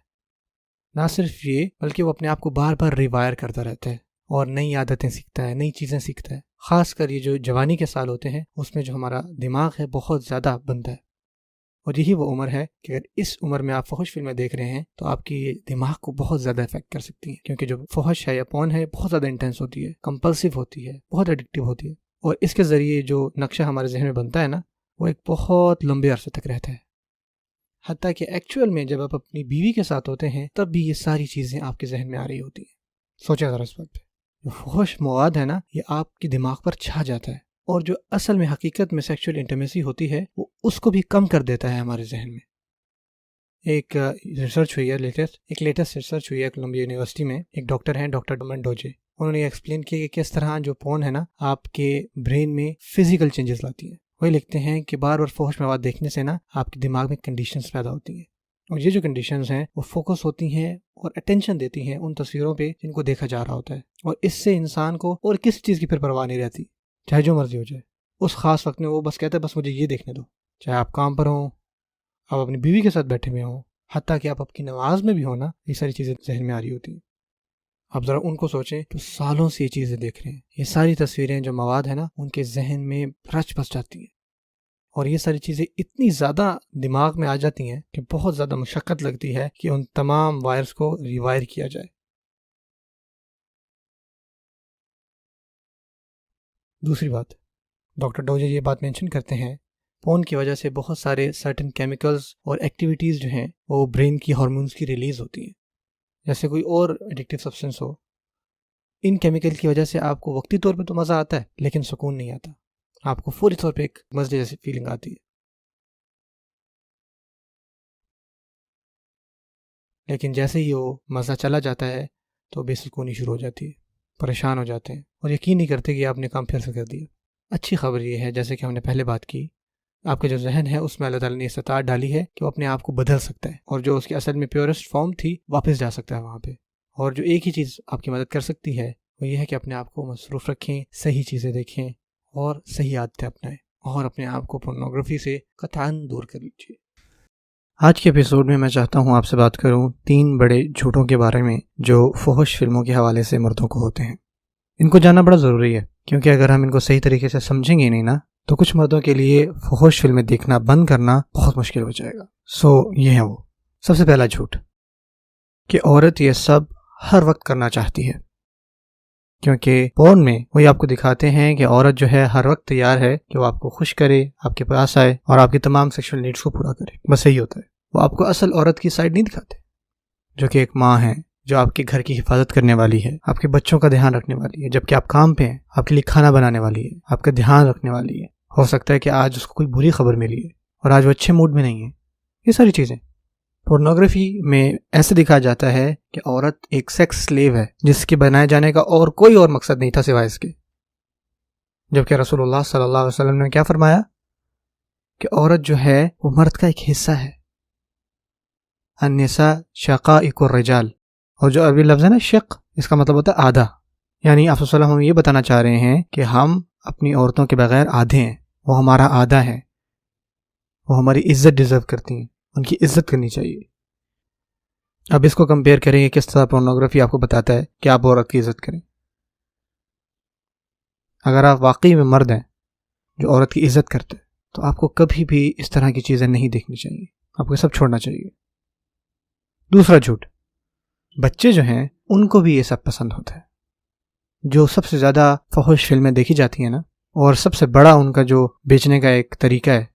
نہ صرف یہ بلکہ وہ اپنے آپ کو بار بار ریوائر کرتا رہتا ہے اور نئی عادتیں سیکھتا ہے، نئی چیزیں سیکھتا ہے۔ خاص کر یہ جو جوانی کے سال ہوتے ہیں اس میں جو ہمارا دماغ ہے بہت زیادہ بنتا ہے، اور یہی وہ عمر ہے کہ اگر اس عمر میں آپ فحش فلمیں دیکھ رہے ہیں تو آپ کی دماغ کو بہت زیادہ افیکٹ کر سکتی ہیں، کیونکہ جو فحش ہے یا پون ہے بہت زیادہ انٹینس ہوتی ہے، کمپلسیو ہوتی ہے، بہت ایڈکٹیو ہوتی ہے، اور اس کے ذریعے جو نقشہ ہمارے ذہن میں بنتا ہے نا وہ ایک بہت لمبے عرصے تک رہتا ہے، حتیٰ کہ ایکچوئل میں جب آپ اپنی بیوی کے ساتھ ہوتے ہیں تب بھی یہ ساری چیزیں آپ کے ذہن میں آ رہی ہوتی ہیں۔ سوچیں ذرا اس وقت جو فحش مواد ہے نا یہ آپ کی دماغ پر چھا جاتا ہے، اور جو اصل میں حقیقت میں سیکشول انٹیمیسی ہوتی ہے وہ اس کو بھی کم کر دیتا ہے ہمارے ذہن میں۔ ایک ریسرچ ہوئی ہے لیٹسٹ ریسرچ ہوئی ہے کولمبیا یونیورسٹی میں، ایک ڈاکٹر ہیں ڈاکٹر ڈومنڈوجے، انہوں نے ایکسپلین کیا کہ کس طرح جو پون ہے نا آپ کے برین میں فزیکل چینجز لاتی ہے۔ وہی لکھتے ہیں کہ بار بار فحش مواد دیکھنے سے نا آپ کے دماغ میں کنڈیشنز پیدا ہوتی ہیں، اور یہ جو کنڈیشنز ہیں وہ فوکس ہوتی ہیں اور اٹینشن دیتی ہیں ان تصویروں پہ جن کو دیکھا جا رہا ہوتا ہے، اور اس سے انسان کو اور کس چیز کی پھر پرواہ نہیں رہتی، چاہے جو مرضی ہو جائے۔ اس خاص وقت میں وہ بس کہتا ہے بس مجھے یہ دیکھنے دو، چاہے آپ کام پر ہوں، آپ اپنی بیوی کے ساتھ بیٹھے ہوئے ہوں، حتیٰ کہ آپ کی نماز میں بھی ہو نا، یہ ساری چیزیں ذہن میں آ رہی ہوتی ہیں۔ آپ ذرا ان کو سوچیں تو سالوں سے یہ چیزیں دیکھ رہے ہیں، یہ ساری تصویریں جو مواد ہے نا ان کے ذہن میں رچ بس جاتی ہیں، اور یہ ساری چیزیں اتنی زیادہ دماغ میں آ جاتی ہیں کہ بہت زیادہ مشقت لگتی ہے کہ ان تمام وائرز کو ریوائر کیا جائے۔ دوسری بات، ڈاکٹر ڈوجے یہ بات مینشن کرتے ہیں پون کی وجہ سے بہت سارے سرٹن کیمیکلز اور ایکٹیویٹیز جو ہیں وہ برین کی ہارمونز کی ریلیز ہوتی ہیں، جیسے کوئی اور ایڈکٹیو سبسٹنس ہو۔ ان کیمیکل کی وجہ سے آپ کو وقتی طور پہ تو مزہ آتا ہے لیکن سکون نہیں آتا، آپ کو فوری طور پہ ایک مزے جیسی فیلنگ آتی ہے، لیکن جیسے ہی وہ مزہ چلا جاتا ہے تو بے سکونی شروع ہو جاتی ہے، پریشان ہو جاتے ہیں اور یقین نہیں کرتے کہ آپ نے کام پھر سے کر دیا۔ اچھی خبر یہ ہے جیسے کہ ہم نے پہلے بات کی، آپ کا جو ذہن ہے اس میں اللہ تعالیٰ نے استطاعت ڈالی ہے کہ وہ اپنے آپ کو بدل سکتا ہے، اور جو اس کی اصل میں پیورسٹ فارم تھی واپس جا سکتا ہے وہاں پہ۔ اور جو ایک ہی چیز آپ کی مدد کر سکتی ہے وہ یہ ہے کہ اپنے آپ کو مصروف رکھیں، صحیح چیزیں دیکھیں اور صحیح عادتیں اپنائیں، اور اپنے آپ کو پورنوگرافی سے قطعاً دور کر لیجیے۔ آج کے ایپیسوڈ میں چاہتا ہوں آپ سے بات کروں 3 بڑے جھوٹوں کے بارے میں جو فحش فلموں کے حوالے سے مردوں کو ہوتے ہیں۔ ان کو جاننا بڑا ضروری ہے، کیونکہ اگر ہم ان کو صحیح طریقے سے سمجھیں گے نہیں نا تو کچھ مردوں کے لیے فحش فلمیں دیکھنا بند کرنا بہت مشکل ہو جائے گا۔ یہ ہے وہ سب سے پہلا جھوٹ کہ عورت یہ سب ہر وقت کرنا چاہتی ہے، کیونکہ پورن میں وہی آپ کو دکھاتے ہیں کہ عورت جو ہے ہر وقت تیار ہے کہ وہ آپ کو خوش کرے، آپ کے پاس آئے اور آپ کی تمام سیکشل نیڈز کو پورا کرے، بس یہی ہوتا ہے۔ وہ آپ کو اصل عورت کی سائڈ نہیں دکھاتے، جو کہ ایک ماں ہے، جو آپ کے گھر کی حفاظت کرنے والی ہے، آپ کے بچوں کا دھیان رکھنے والی ہے، جبکہ آپ کام پہ ہیں، آپ کے لیے کھانا بنانے والی ہے، آپ کا دھیان رکھنے والی ہے۔ ہو سکتا ہے کہ آج اس کو کوئی بری خبر ملی ہے اور آج وہ اچھے موڈ میں نہیں ہے۔ یہ ساری چیزیں پورنوگرافی میں ایسے دکھایا جاتا ہے کہ عورت ایک سیکس سلیو ہے جس کے بنائے جانے کا اور کوئی اور مقصد نہیں تھا سوائے اس کے، جبکہ رسول اللہ صلی اللہ علیہ وسلم نے کیا فرمایا کہ عورت جو ہے وہ مرد کا ایک حصہ ہے۔ النساء شقائق الرجال، اور جو عربی لفظ ہے نا شق، اس کا مطلب ہوتا ہے آدھا، یعنی آپ صلی اللہ علیہ وسلم ہم یہ بتانا چاہ رہے ہیں کہ ہم اپنی عورتوں کے بغیر آدھے ہیں، وہ ہمارا آدھا ہے، وہ ہماری عزت ڈیزرو کرتی ہیں، ان کی عزت کرنی چاہیے۔ اب اس کو کمپیئر کریں کہ کس طرح پورنوگرافی آپ کو بتاتا ہے کہ آپ عورت کی عزت کریں۔ اگر آپ واقعی میں مرد ہیں جو عورت کی عزت کرتے ہیں تو آپ کو کبھی بھی اس طرح کی چیزیں نہیں دیکھنی چاہیے، آپ کو یہ سب چھوڑنا چاہیے۔ دوسرا جھوٹ، بچے جو ہیں ان کو بھی یہ سب پسند ہوتا ہے۔ جو سب سے زیادہ فحش فلمیں دیکھی جاتی ہیں نا، اور سب سے بڑا ان کا جو بیچنے کا ایک طریقہ ہے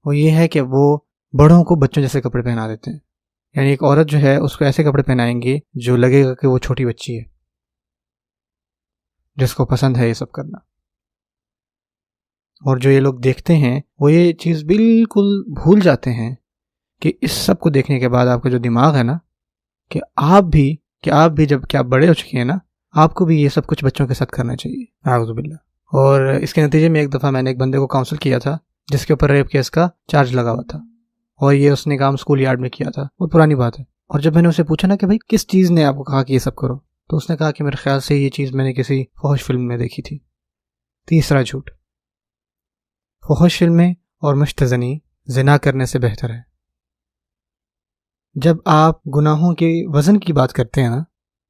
وہ یہ ہے کہ وہ بڑوں کو بچوں جیسے کپڑے پہنا دیتے ہیں، یعنی ایک عورت جو ہے اس کو ایسے کپڑے پہنائیں گے جو لگے گا کہ وہ چھوٹی بچی ہے، جس کو پسند ہے یہ سب کرنا۔ اور جو یہ لوگ دیکھتے ہیں وہ یہ چیز بالکل بھول جاتے ہیں کہ اس سب کو دیکھنے کے بعد آپ کا جو دماغ ہے نا، کہ آپ بھی جب کہ آپ بڑے ہو چکے ہیں نا، آپ کو بھی یہ سب کچھ بچوں کے ساتھ کرنا چاہیے، اعوذ باللہ۔ اور اس کے نتیجے میں ایک دفعہ میں نے ایک بندے کو کاؤنسل کیا تھا جس کے اوپر ریپ کیس کا چارج لگا ہوا تھا، اور یہ اس نے کام اسکول یارڈ میں کیا تھا، بہت پرانی بات ہے۔ اور جب میں نے اسے پوچھا نا کہ بھائی کس چیز نے آپ کو کہا کہ یہ سب کرو، تو اس نے کہا کہ میرے خیال سے یہ چیز میں نے کسی فحش فلم میں دیکھی تھی۔ تیسرا جھوٹ، فحش فلمیں اور مشت زنی زنا کرنے سے بہتر ہے۔ جب آپ گناہوں کے وزن کی بات کرتے ہیں نا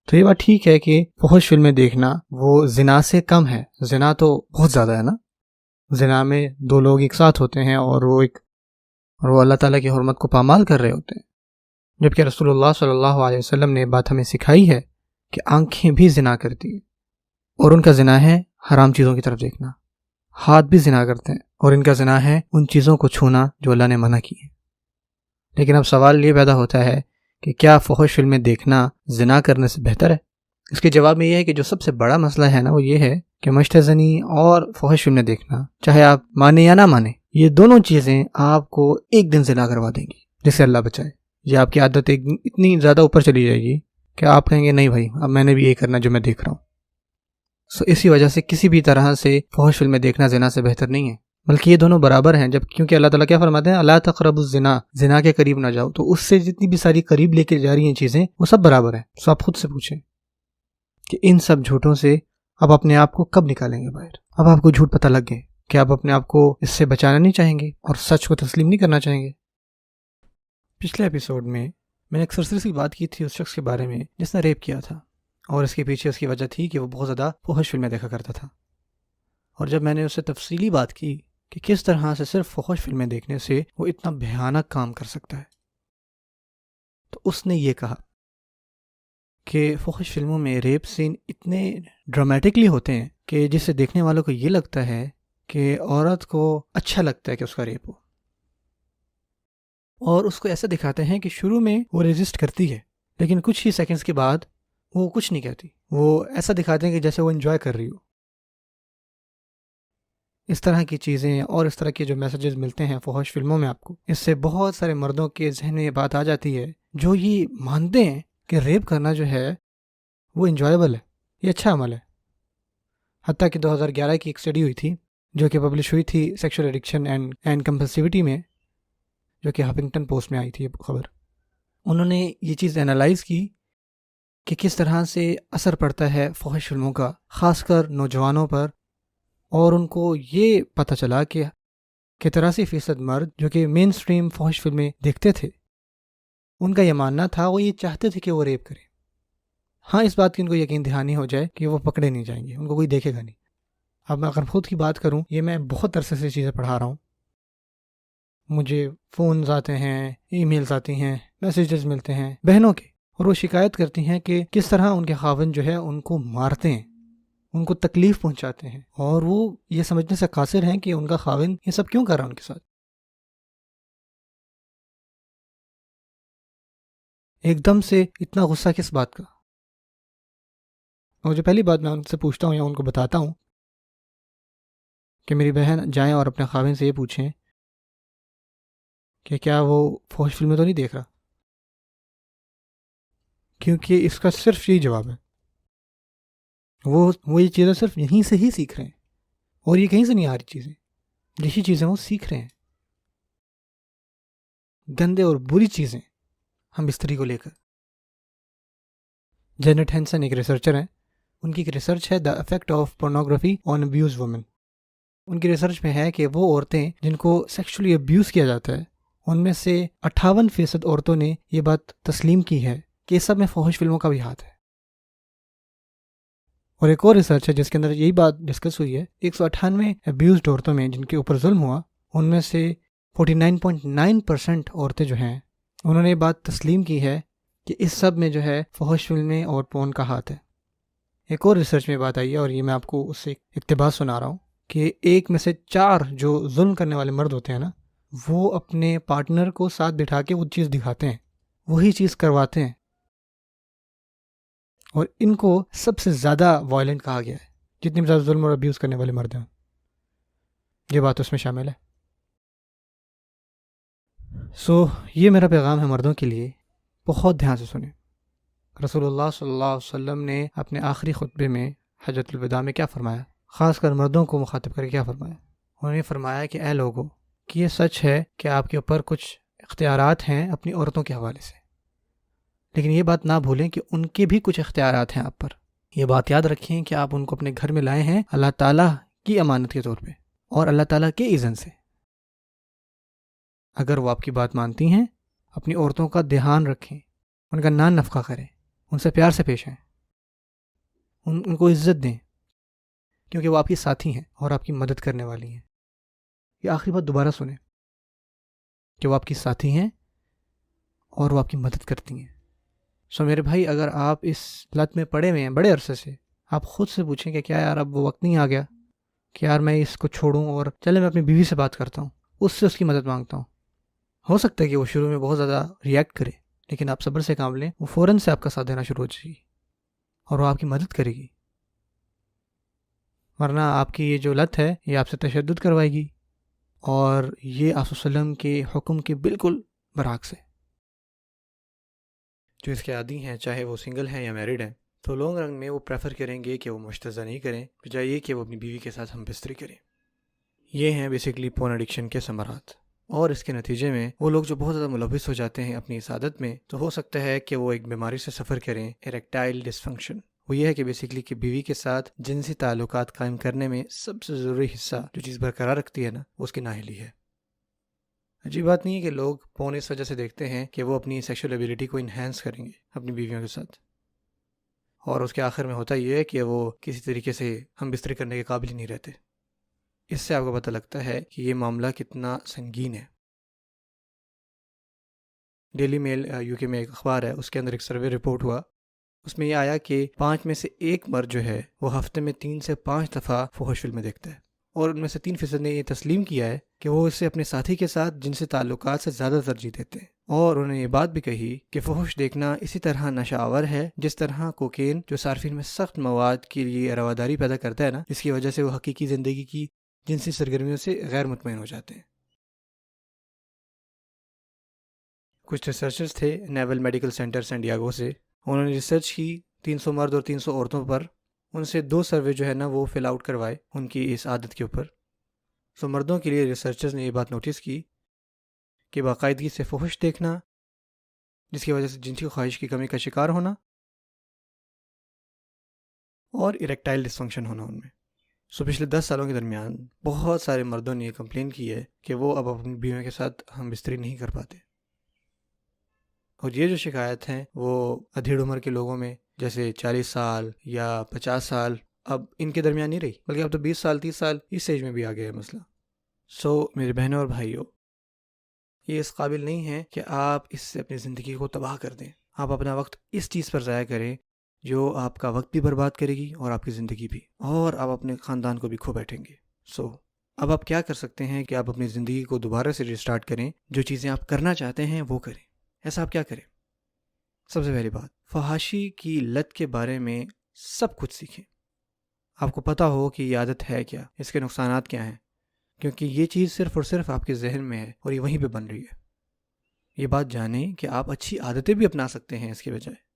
تو یہ بات ٹھیک ہے کہ فحش فلمیں دیکھنا وہ زنا سے کم ہے، زنا تو بہت زیادہ ہے نا۔ زنا میں 2 لوگ ایک ساتھ ہوتے ہیں اور وہ اللہ تعالیٰ کی حرمت کو پامال کر رہے ہوتے ہیں، جبکہ رسول اللہ صلی اللہ علیہ وسلم نے بات ہمیں سکھائی ہے کہ آنکھیں بھی زنا کرتی ہیں، اور ان کا زنا ہے حرام چیزوں کی طرف دیکھنا، ہاتھ بھی زنا کرتے ہیں اور ان کا زنا ہے ان چیزوں کو چھونا جو اللہ نے منع کی ہے۔ لیکن اب سوال یہ پیدا ہوتا ہے کہ کیا فحش فلمیں دیکھنا زنا کرنے سے بہتر ہے؟ اس کے جواب میں یہ ہے کہ جو سب سے بڑا مسئلہ ہے نا وہ یہ ہے کہ مشت زنی اور فحش فلمیں دیکھنا، چاہے آپ مانیں یا نہ مانیں، یہ دونوں چیزیں آپ کو ایک دن زنا کروا دیں گی، جس سے اللہ بچائے۔ یہ آپ کی عادت اتنی زیادہ اوپر چلی جائے گی کہ آپ کہیں گے نہیں بھائی اب میں نے بھی یہ کرنا جو میں دیکھ رہا ہوں۔ اسی وجہ سے کسی بھی طرح سے فحش فلمیں دیکھنا زنا سے بہتر نہیں ہے، بلکہ یہ دونوں برابر ہیں، جب کیونکہ اللہ تعالیٰ کیا فرماتے ہیں، لا تقربوا الزنا، زنا کے قریب نہ جاؤ، تو اس سے جتنی بھی ساری قریب لے کے جا رہی ہیں چیزیں وہ سب برابر ہیں۔ سو آپ خود سے پوچھیں کہ ان سب جھوٹوں سے آپ اپنے آپ کو کب نکالیں گے باہر؟ اب آپ کو جھوٹ پتہ لگ گئے کہ آپ اپنے آپ کو اس سے بچانا نہیں چاہیں گے اور سچ کو تسلیم نہیں کرنا چاہیں گے۔ پچھلے ایپیسوڈ میں نے ایک سرسری سی بات کی تھی اس شخص کے بارے میں جس نے ریپ کیا تھا، اور اس کے پیچھے اس کی وجہ تھی کہ وہ بہت زیادہ فحش فلمیں دیکھا کرتا تھا۔ اور جب میں نے اس سے تفصیلی بات کی کہ کس طرح سے صرف فحش فلمیں دیکھنے سے وہ اتنا بھیانک کام کر سکتا ہے، تو اس نے یہ کہا کہ فحش فلموں میں ریپ سین اتنے ڈرامیٹکلی ہوتے ہیں کہ جسے دیکھنے والوں کو یہ لگتا ہے کہ عورت کو اچھا لگتا ہے کہ اس کا ریپ ہو، اور اس کو ایسا دکھاتے ہیں کہ شروع میں وہ ریزسٹ کرتی ہے لیکن کچھ ہی سیکنڈز کے بعد وہ کچھ نہیں کہتی، وہ ایسا دکھاتے ہیں کہ جیسے وہ انجوائے کر رہی ہو۔ اس طرح کی چیزیں اور اس طرح کے جو میسیجز ملتے ہیں فحش فلموں میں آپ کو، اس سے بہت سارے مردوں کے ذہن میں یہ بات آ جاتی ہے جو یہ مانتے ہیں کہ ریپ کرنا جو ہے وہ انجوائبل ہے، یہ اچھا عمل ہے۔ حتیٰ کہ 2011 کی ایک اسٹڈی ہوئی تھی جو کہ پبلش ہوئی تھی سیکشل ایڈکشن اینڈ کمپلسیوٹی میں، جو کہ ہفنگٹن پوسٹ میں آئی تھی یہ خبر۔ انہوں نے یہ چیز انالائز کی کہ کس طرح سے اثر پڑتا ہے فحش فلموں کا، خاص کر نوجوانوں پر، اور ان کو یہ پتہ چلا کہ کہ 83% مرد جو کہ مین سٹریم فحش فلمیں دیکھتے تھے، ان کا یہ ماننا تھا، وہ یہ چاہتے تھے کہ وہ ریپ کریں۔ ہاں، اس بات کی ان کو یقین دہانی ہو جائے کہ وہ پکڑے نہیں جائیں گے، ان کو کوئی دیکھے گا نہیں۔ اب میں اگر خود کی بات کروں، یہ میں بہت عرصے سے چیزیں پڑھا رہا ہوں، مجھے فونز آتے ہیں، ای میلز آتی ہیں، میسیجز ملتے ہیں بہنوں کے، اور وہ شکایت کرتی ہیں کہ کس طرح ان کے خاوند جو ہے ان کو مارتے ہیں، ان کو تکلیف پہنچاتے ہیں، اور وہ یہ سمجھنے سے قاصر ہیں کہ ان کا خاوند یہ سب کیوں کر رہا ہے ان کے ساتھ۔ ایک دم سے اتنا غصہ کس بات کا؟ اور جو پہلی بات میں ان سے پوچھتا ہوں یا ان کو بتاتا ہوں کہ میری بہن جائیں اور اپنے خاوند سے یہ پوچھیں کہ کیا وہ فحش فلمیں تو نہیں دیکھ رہا، کیونکہ اس کا صرف یہی جواب ہے، وہ یہ چیزیں صرف یہیں سے ہی سیکھ رہے ہیں، اور یہ کہیں سے نہیں آ رہی چیزیں، یہی چیزیں وہ سیکھ رہے ہیں، گندے اور بری چیزیں ہم بستری کو لے کر۔ جینٹ ہینسن ایک ریسرچر ہیں، ان کی ایک ریسرچ ہے the effect of pornography on abuse woman. ان کی ریسرچ میں ہے کہ وہ عورتیں جن کو سیکشولی ابیوز کیا جاتا ہے، ان میں سے 58% عورتوں نے یہ بات تسلیم کی ہے کہ اس سب میں فحش فلموں کا بھی ہاتھ ہے۔ اور ایک اور ریسرچ ہے جس کے اندر یہی بات ڈسکس ہوئی ہے، 198 ابیوزڈ عورتوں میں جن کے اوپر ظلم ہوا، ان میں سے 49.9% عورتیں جو ہیں انہوں نے یہ بات تسلیم کی ہے کہ اس سب میں جو ہے فحش فلمیں اور پون کا ہاتھ ہے۔ ایک اور ریسرچ میں بات آئی ہے، اور یہ میں آپ کو اس سے اقتباس سنا رہا ہوں، کہ 1 میں سے 4 جو ظلم کرنے والے مرد ہوتے ہیں نا، وہ اپنے پارٹنر کو ساتھ بٹھا کے وہ چیز دکھاتے ہیں، وہی چیز کرواتے ہیں، اور ان کو سب سے زیادہ وائلنٹ کہا گیا ہے۔ جتنے بھی زیادہ ظلم اور ابیوز کرنے والے مرد ہیں، یہ بات اس میں شامل ہے۔ یہ میرا پیغام ہے مردوں کے لیے، بہت دھیان سے سنیں۔ رسول اللہ صلی اللہ علیہ وسلم نے اپنے آخری خطبے میں حجۃ الوداع میں کیا فرمایا، خاص کر مردوں کو مخاطب کر کے کیا فرمایا؟ انہوں نے فرمایا کہ اے لوگو، کہ یہ سچ ہے کہ آپ کے اوپر کچھ اختیارات ہیں اپنی عورتوں کے حوالے سے، لیکن یہ بات نہ بھولیں کہ ان کے بھی کچھ اختیارات ہیں آپ پر۔ یہ بات یاد رکھیں کہ آپ ان کو اپنے گھر میں لائے ہیں اللہ تعالیٰ کی امانت کے طور پہ اور اللہ تعالیٰ کے اذن سے۔ اگر وہ آپ کی بات مانتی ہیں، اپنی عورتوں کا دھیان رکھیں، ان کا نان نفقہ کریں، ان سے پیار سے پیش آئیں، ان کو عزت دیں، کیونکہ وہ آپ کی ساتھی ہیں اور آپ کی مدد کرنے والی ہیں۔ یہ آخری بات دوبارہ سنیں کہ وہ آپ کی ساتھی ہیں اور وہ آپ کی مدد کرتی ہیں۔ میرے بھائی، اگر آپ اس لت میں پڑے ہوئے ہیں بڑے عرصے سے، آپ خود سے پوچھیں کہ کیا یار اب وہ وقت نہیں آ گیا کہ یار میں اس کو چھوڑوں اور چلے میں اپنی بیوی سے بات کرتا ہوں، اس سے اس کی مدد مانگتا ہوں۔ ہو سکتا ہے کہ وہ شروع میں بہت زیادہ ریئیکٹ کرے، لیکن آپ صبر سے کام لیں، وہ فوراً سے آپ کا ساتھ دینا شروع ہو جائے گی اور وہ آپ کی مدد کرے گی، ورنہ آپ کی یہ جو لت ہے یہ آپ سے تشدد کروائے گی، اور یہ آپ صلی اللہ علیہ وسلم کے حکم کے بالکل برعکس ہے۔ جو اس کے عادی ہیں، چاہے وہ سنگل ہیں یا میرڈ ہیں، تو لانگ رن میں وہ پریفر کریں گے کہ وہ مشتزہ نہیں کریں، بجائے یہ کہ وہ اپنی بیوی کے ساتھ ہم بستری کریں۔ یہ ہیں بیسیکلی پورن ایڈکشن کے ثمرات، اور اس کے نتیجے میں وہ لوگ جو بہت زیادہ ملوث ہو جاتے ہیں اپنی اس عادت میں، تو ہو سکتا ہے کہ وہ ایک بیماری سے سفر کریں، ایریکٹائل ڈسفنکشن۔ وہ یہ ہے کہ بیسیکلی کہ بیوی کے ساتھ جنسی تعلقات قائم کرنے میں سب سے ضروری حصہ جو چیز برقرار رکھتی ہے نا، وہ اس کی نااہلی ہے۔ عجیب بات نہیں ہے کہ لوگ پون اس وجہ سے دیکھتے ہیں کہ وہ اپنی سیکشل ایبیلٹی کو انہینس کریں گے اپنی بیویوں کے ساتھ، اور اس کے آخر میں ہوتا یہ ہے کہ وہ کسی طریقے سے ہم بستری کرنے کے قابل ہی نہیں رہتے۔ اس سے آپ کو پتہ لگتا ہے کہ یہ معاملہ کتنا سنگین ہے۔ ڈیلی میل UK میں ایک اخبار ہے، اس کے اندر ایک سروے رپورٹ ہوا، اس میں یہ آیا کہ 5 میں سے 1 مرد جو ہے وہ ہفتے میں 3 سے 5 دفعہ فحش فلمیں دیکھتا ہے، اور ان میں سے 3% نے یہ تسلیم کیا ہے کہ وہ اسے اپنے ساتھی کے ساتھ جنسی تعلقات سے زیادہ ترجیح دیتے ہیں، اور انہوں نے یہ بات بھی کہی کہ فحش دیکھنا اسی طرح نشہ آور ہے جس طرح کوکین جو صارفین میں سخت مواد کے لیے رواداری پیدا کرتا ہے نا، جس کی وجہ سے وہ حقیقی زندگی کی جنسی سرگرمیوں سے غیر مطمئن ہو جاتے ہیں۔ کچھ ریسرچرز تھے نیول میڈیکل سینٹر سین ڈیاگو سے، انہوں نے ریسرچ کی 300 مرد اور 300 عورتوں پر، ان سے 2 سروے جو ہے نا وہ فل آؤٹ کروائے ان کی اس عادت کے اوپر۔ مردوں کے لیے ریسرچرز نے یہ بات نوٹس کی کہ باقاعدگی سے فحش دیکھنا، جس کی وجہ سے جنسی خواہش کی کمی کا شکار ہونا، اور اریکٹائل ڈسفنکشن ہونا ان میں، پچھلے 10 سالوں کے درمیان بہت سارے مردوں نے یہ کمپلین کی ہے کہ وہ اب اپنی بیویوں کے ساتھ ہم بستری نہیں کر پاتے، اور یہ جو شکایت ہیں وہ ادھیڑ عمر کے لوگوں میں، جیسے 40 سال یا 50 سال، اب ان کے درمیان نہیں رہی، بلکہ اب تو 20 سال 30 سال اس ایج میں بھی آ گیا ہے مسئلہ۔ میرے بہنوں اور بھائیوں، یہ اس قابل نہیں ہے کہ آپ اس سے اپنی زندگی کو تباہ کر دیں۔ آپ اپنا وقت اس چیز پر ضائع کریں جو آپ کا وقت بھی برباد کرے گی اور آپ کی زندگی بھی، اور آپ اپنے خاندان کو بھی کھو بیٹھیں گے۔ اب آپ کیا کر سکتے ہیں کہ آپ اپنی زندگی کو دوبارہ سے ریسٹارٹ کریں، جو چیزیں آپ کرنا چاہتے ہیں وہ کریں۔ ایسا آپ کیا کریں؟ سب سے پہلی بات، فحاشی کی لت کے بارے میں سب کچھ سیکھیں۔ آپ کو پتہ ہو کہ یہ عادت ہے کیا، اس کے نقصانات کیا ہیں، کیونکہ یہ چیز صرف اور صرف آپ کے ذہن میں ہے اور یہ وہیں پہ بن رہی ہے۔ یہ بات جانیں کہ آپ اچھی عادتیں بھی اپنا سکتے ہیں اس کے بجائے۔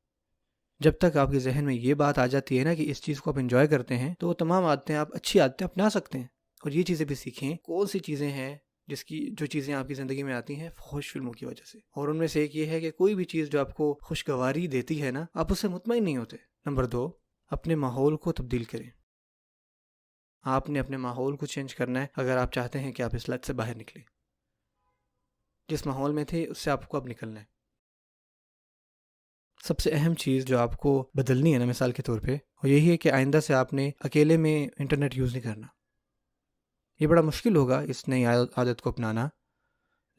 جب تک آپ کے ذہن میں یہ بات آ جاتی ہے نا کہ اس چیز کو آپ انجوائے کرتے ہیں، تو وہ تمام عادتیں، آپ اچھی عادتیں اپنا سکتے ہیں۔ اور یہ چیزیں بھی سیکھیں کون سی چیزیں ہیں جو چیزیں آپ کی زندگی میں آتی ہیں فحش فلموں کی وجہ سے، اور ان میں سے ایک یہ ہے کہ کوئی بھی چیز جو آپ کو خوشگواری دیتی ہے نا، آپ اس سے مطمئن نہیں ہوتے۔ نمبر 2، اپنے ماحول کو تبدیل کریں۔ آپ نے اپنے ماحول کو چینج کرنا ہے اگر آپ چاہتے ہیں کہ آپ اس لت سے باہر نکلیں۔ جس ماحول میں تھے اس سے آپ کو اب نکلنا ہے۔ سب سے اہم چیز جو آپ کو بدلنی ہے نا، مثال کے طور پہ، وہ یہی ہے کہ آئندہ سے آپ نے اکیلے میں انٹرنیٹ یوز نہیں کرنا۔ یہ بڑا مشکل ہوگا اس نئی عادت کو اپنانا،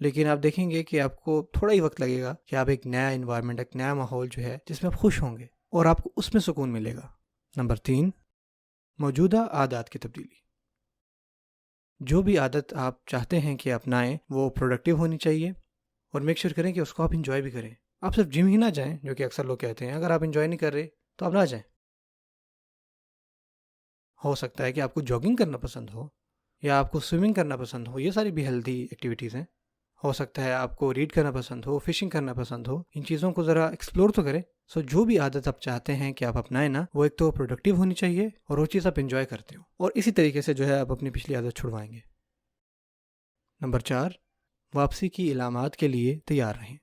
لیکن آپ دیکھیں گے کہ آپ کو تھوڑا ہی وقت لگے گا کہ آپ ایک نیا انوائرمنٹ، ایک نیا ماحول جو ہے جس میں آپ خوش ہوں گے اور آپ کو اس میں سکون ملے گا۔ نمبر 3، موجودہ عادات کی تبدیلی۔ جو بھی عادت آپ چاہتے ہیں کہ اپنائیں وہ پروڈکٹیو ہونی چاہیے، اور میک شور کریں کہ اس کو آپ انجوائے بھی کریں۔ آپ صرف جم ہی نہ جائیں، جو کہ اکثر لوگ کہتے ہیں۔ اگر آپ انجوائے نہیں کر رہے تو آپ نہ جائیں۔ ہو سکتا ہے کہ آپ کو جاگنگ کرنا پسند ہو، یا آپ کو سوئمنگ کرنا پسند ہو، یہ ساری بھی ہیلدی ایکٹیویٹیز ہیں۔ ہو سکتا ہے آپ کو ریڈ کرنا پسند ہو، فشنگ کرنا پسند ہو، ان چیزوں کو ذرا ایکسپلور تو کریں۔ جو بھی عادت آپ چاہتے ہیں کہ آپ اپنائیں نا، وہ ایک تو پروڈکٹیو ہونی چاہیے اور وہ چیز آپ انجوائے کرتے ہو، اور اسی طریقے سے جو ہے آپ اپنی پچھلی عادت چھڑوائیں گے۔ نمبر 4، واپسی کی علامات کے لیے تیار رہیں۔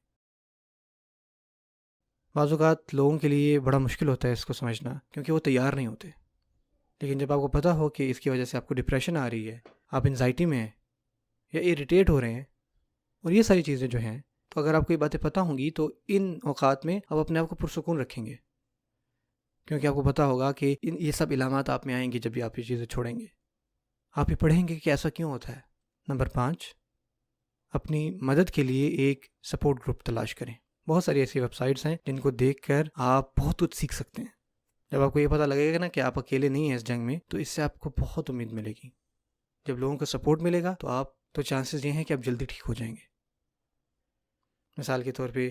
بعض اوقات لوگوں کے لیے بڑا مشکل ہوتا ہے اس کو سمجھنا، کیونکہ وہ تیار نہیں ہوتے، لیکن جب آپ کو پتہ ہو کہ اس کی وجہ سے آپ کو ڈپریشن آ رہی ہے، آپ انزائٹی میں ہیں یا اریٹیٹ ہو رہے ہیں، اور یہ ساری چیزیں جو ہیں، تو اگر آپ کو یہ باتیں پتہ ہوں گی تو ان اوقات میں آپ اپنے آپ کو پرسکون رکھیں گے، کیونکہ آپ کو پتہ ہوگا کہ یہ سب علامات آپ میں آئیں گے جب بھی آپ یہ چیزیں چھوڑیں گے۔ آپ یہ پڑھیں گے کہ ایسا کیوں ہوتا ہے۔ نمبر 5، اپنی مدد کے لیے ایک سپورٹ گروپ تلاش کریں۔ بہت ساری ایسی ویب سائٹس ہیں جن کو دیکھ کر آپ بہت کچھ سیکھ سکتے ہیں۔ جب آپ کو یہ پتہ لگے گا نا کہ آپ اکیلے نہیں ہیں اس جنگ میں، تو اس سے آپ کو بہت امید ملے گی۔ جب لوگوں کو سپورٹ ملے گا تو چانسز یہ ہیں کہ آپ جلدی ٹھیک ہو جائیں گے۔ مثال کے طور پہ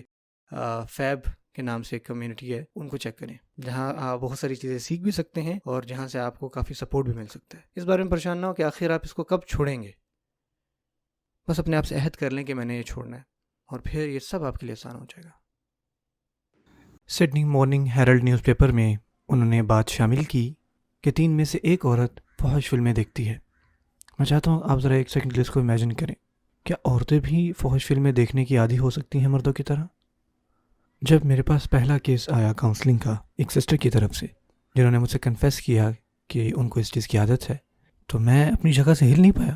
فیب کے نام سے ایک کمیونٹی ہے، ان کو چیک کریں، جہاں آپ بہت ساری چیزیں سیکھ بھی سکتے ہیں اور جہاں سے آپ کو کافی سپورٹ بھی مل سکتا ہے۔ اس بارے میں پریشان نہ ہو کہ آخر آپ اس کو کب چھوڑیں گے، بس اپنے آپ سے عہد کر لیں کہ میں نے یہ چھوڑنا ہے، اور پھر یہ سب آپ کے لیے آسان ہو جائے گا۔ Sydney Morning Herald newspaper میں انہوں نے بات شامل کی کہ 3 میں سے 1 عورت فحش فلمیں دیکھتی ہے۔ میں چاہتا ہوں آپ ذرا ایک سیکنڈ اس کو امیجن کریں، کیا عورتیں بھی فحش فلمیں دیکھنے کی عادی ہو سکتی ہیں مردوں کی طرح؟ جب میرے پاس پہلا کیس آیا کاؤنسلنگ کا ایک سسٹر کی طرف سے، جنہوں نے مجھ سے کنفیس کیا کہ ان کو اس چیز کی عادت ہے، تو میں اپنی جگہ سے ہل نہیں پایا،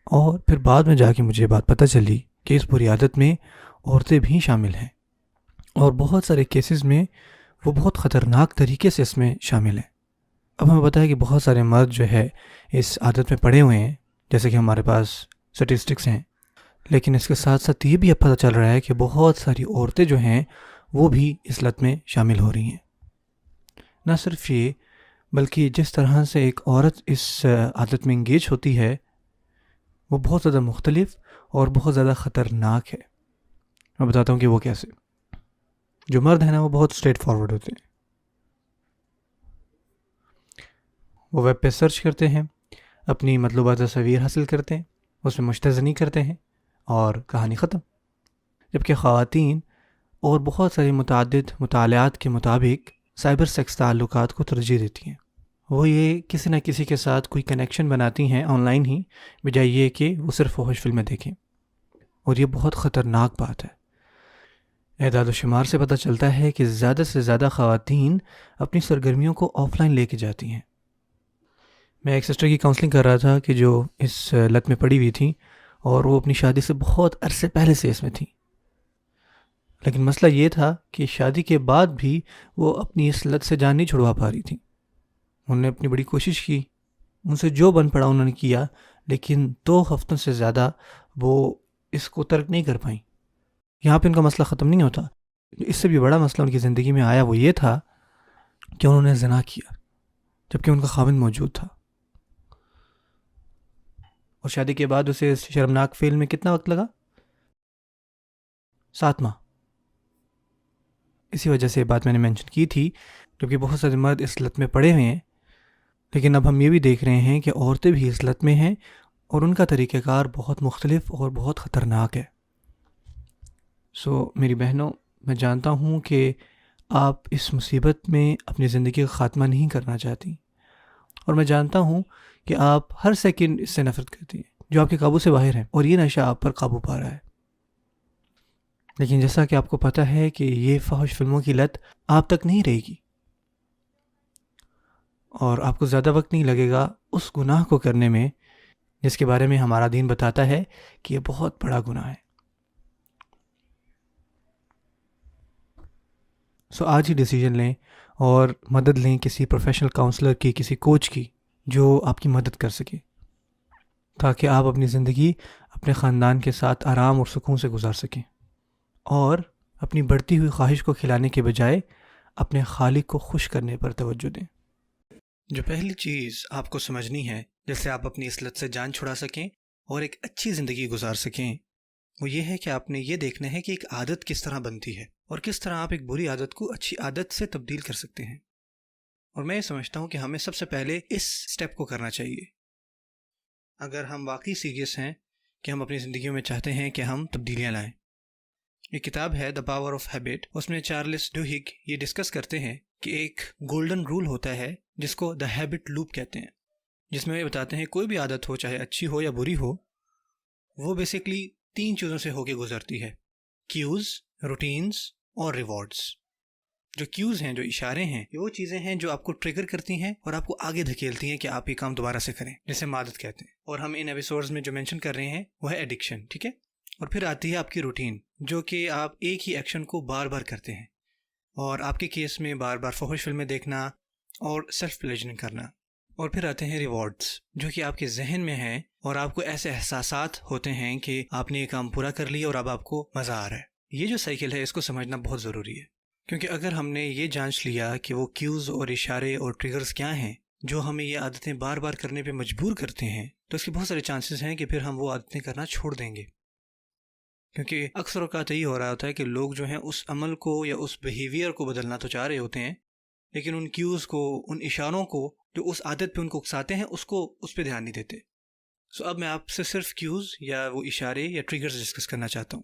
اور پھر بعد میں جا کے مجھے یہ بات پتہ چلی کہ اس بری عادت میں عورتیں بھی شامل ہیں، اور بہت سارے کیسز میں وہ بہت خطرناک طریقے سے اس میں شامل ہیں۔ اب ہمیں پتہ ہے کہ بہت سارے مرد جو ہے اس عادت میں پڑے ہوئے ہیں، جیسے کہ ہمارے پاس سٹیسٹکس ہیں، لیکن اس کے ساتھ ساتھ یہ بھی اب پتہ چل رہا ہے کہ بہت ساری عورتیں جو ہیں وہ بھی اس لت میں شامل ہو رہی ہیں۔ نہ صرف یہ، بلکہ جس طرح سے ایک عورت اس عادت میں انگیج ہوتی ہے وہ بہت زیادہ مختلف اور بہت زیادہ خطرناک ہے۔ میں بتاتا ہوں کہ وہ کیسے۔ جو مرد ہیں نا، وہ بہت اسٹریٹ فارورڈ ہوتے ہیں، وہ ویب پہ سرچ کرتے ہیں، اپنی مطلوبہ تصاویر حاصل کرتے ہیں، اس میں مشتزنی کرتے ہیں، اور کہانی ختم۔ جبکہ خواتین اور بہت ساری متعدد مطالعات کے مطابق سائبر سیکس تعلقات کو ترجیح دیتی ہیں۔ وہ یہ کسی نہ کسی کے ساتھ کوئی کنیکشن بناتی ہیں آن لائن ہی، بجائے یہ کہ وہ صرف فحش فلمیں دیکھیں، اور یہ بہت خطرناک بات ہے۔ اعداد و شمار سے پتہ چلتا ہے کہ زیادہ سے زیادہ خواتین اپنی سرگرمیوں کو آف لائن لے کے جاتی ہیں۔ میں ایک سسٹر کی کاؤنسلنگ کر رہا تھا کہ جو اس لت میں پڑی ہوئی تھیں اور وہ اپنی شادی سے بہت عرصے پہلے سے اس میں تھیں، لیکن مسئلہ یہ تھا کہ شادی کے بعد بھی وہ اپنی اس لت سے جان نہیں چھڑوا پا رہی تھیں. انہوں نے اپنی بڑی کوشش کی، ان سے جو بن پڑا انہوں نے کیا، لیکن 2 ہفتوں سے زیادہ وہ اس کو ترک نہیں کر پائیں. یہاں پہ ان کا مسئلہ ختم نہیں ہوتا. اس سے بھی بڑا مسئلہ ان کی زندگی میں آیا، وہ یہ تھا کہ انہوں نے زنا کیا جبکہ ان کا خاوند موجود تھا، اور شادی کے بعد اسے اس شرمناک فعل میں کتنا وقت لگا؟ 7 ماہ. اسی وجہ سے یہ بات میں نے مینشن کی تھی، جبکہ بہت سارے مرد اس لت میں پڑے ہوئے ہیں، لیکن اب ہم یہ بھی دیکھ رہے ہیں کہ عورتیں بھی اس لت میں ہیں اور ان کا طریقہ کار بہت مختلف اور بہت خطرناک ہے. میری بہنوں، میں جانتا ہوں کہ آپ اس مصیبت میں اپنی زندگی کا خاتمہ نہیں کرنا چاہتی، اور میں جانتا ہوں کہ آپ ہر سیکنڈ اس سے نفرت کرتی ہیں جو آپ کے قابو سے باہر ہے، اور یہ نشہ آپ پر قابو پا رہا ہے. لیکن جیسا کہ آپ کو پتہ ہے کہ یہ فحش فلموں کی لت آپ تک نہیں رہے گی، اور آپ کو زیادہ وقت نہیں لگے گا اس گناہ کو کرنے میں جس کے بارے میں ہمارا دین بتاتا ہے کہ یہ بہت بڑا گناہ ہے. آج ہی ڈیسیجن لیں اور مدد لیں کسی پروفیشنل کاؤنسلر کی، کسی کوچ کی، جو آپ کی مدد کر سکے، تاکہ آپ اپنی زندگی اپنے خاندان کے ساتھ آرام اور سکون سے گزار سکیں، اور اپنی بڑھتی ہوئی خواہش کو کھلانے کے بجائے اپنے خالق کو خوش کرنے پر توجہ دیں. جو پہلی چیز آپ کو سمجھنی ہے جس سے آپ اپنی اصلت سے جان چھڑا سکیں اور ایک اچھی زندگی گزار سکیں، وہ یہ ہے کہ آپ نے یہ دیکھنا ہے کہ ایک عادت کس طرح بنتی ہے اور کس طرح آپ ایک بری عادت کو اچھی عادت سے تبدیل کر سکتے ہیں. اور میں یہ سمجھتا ہوں کہ ہمیں سب سے پہلے اس سٹیپ کو کرنا چاہیے. اگر ہم واقعی سیریس ہیں کہ ہم اپنی زندگیوں میں چاہتے ہیں کہ ہم تبدیلیاں لائیں. یہ کتاب ہے دا پاور آف ہیبٹ. اس میں چارلس ڈوہگ یہ ڈسکس کرتے ہیں کہ ایک گولڈن رول ہوتا ہے جس کو دا ہیبٹ لوپ کہتے ہیں، جس میں یہ بتاتے ہیں کوئی بھی عادت ہو، چاہے اچھی ہو یا بری ہو، وہ بیسیکلی 3 چیزوں سے ہو کے گزرتی ہے: کیوز، روٹینز اور ریوارڈز. جو کیوز ہیں، جو اشارے ہیں، یہ وہ چیزیں ہیں جو آپ کو ٹریگر کرتی ہیں اور آپ کو آگے دھکیلتی ہیں کہ آپ یہ کام دوبارہ سے کریں، جسے عادت کہتے ہیں. اور ہم ان ایپیسوڈز میں جو مینشن کر رہے ہیں وہ ہے ایڈکشن، ٹھیک ہے. اور پھر آتی ہے آپ کی روٹین، جو کہ آپ ایک ہی ایکشن کو بار بار کرتے ہیں، اور آپ کے کیس میں بار بار فحش فلمیں دیکھنا اور سیلف پلیجرنگ کرنا. اور پھر آتے ہیں ریوارڈز، جو کہ آپ کے ذہن میں ہیں اور آپ کو ایسے احساسات ہوتے ہیں کہ آپ نے یہ کام پورا کر لیا اور اب آپ کو مزہ آ رہا ہے. یہ جو سائیکل ہے اس کو سمجھنا بہت ضروری ہے، کیونکہ اگر ہم نے یہ جانچ لیا کہ وہ کیوز اور اشارے اور ٹریگرز کیا ہیں جو ہمیں یہ عادتیں بار بار کرنے پہ مجبور کرتے ہیں، تو اس کے بہت سارے چانسز ہیں کہ پھر ہم وہ عادتیں کرنا چھوڑ دیں گے. کیونکہ اکثر اوقات یہ ہو رہا ہوتا ہے کہ لوگ جو ہیں اس عمل کو یا اس بیہیویئر کو بدلنا تو چاہ رہے ہوتے ہیں، لیکن ان کیوز کو، ان اشاروں کو جو اس عادت پہ ان کو اکساتے ہیں، اس پہ دھیان نہیں دیتے. اب میں آپ سے صرف کیوز یا وہ اشارے یا ٹریگرز ڈسکس کرنا چاہتا ہوں،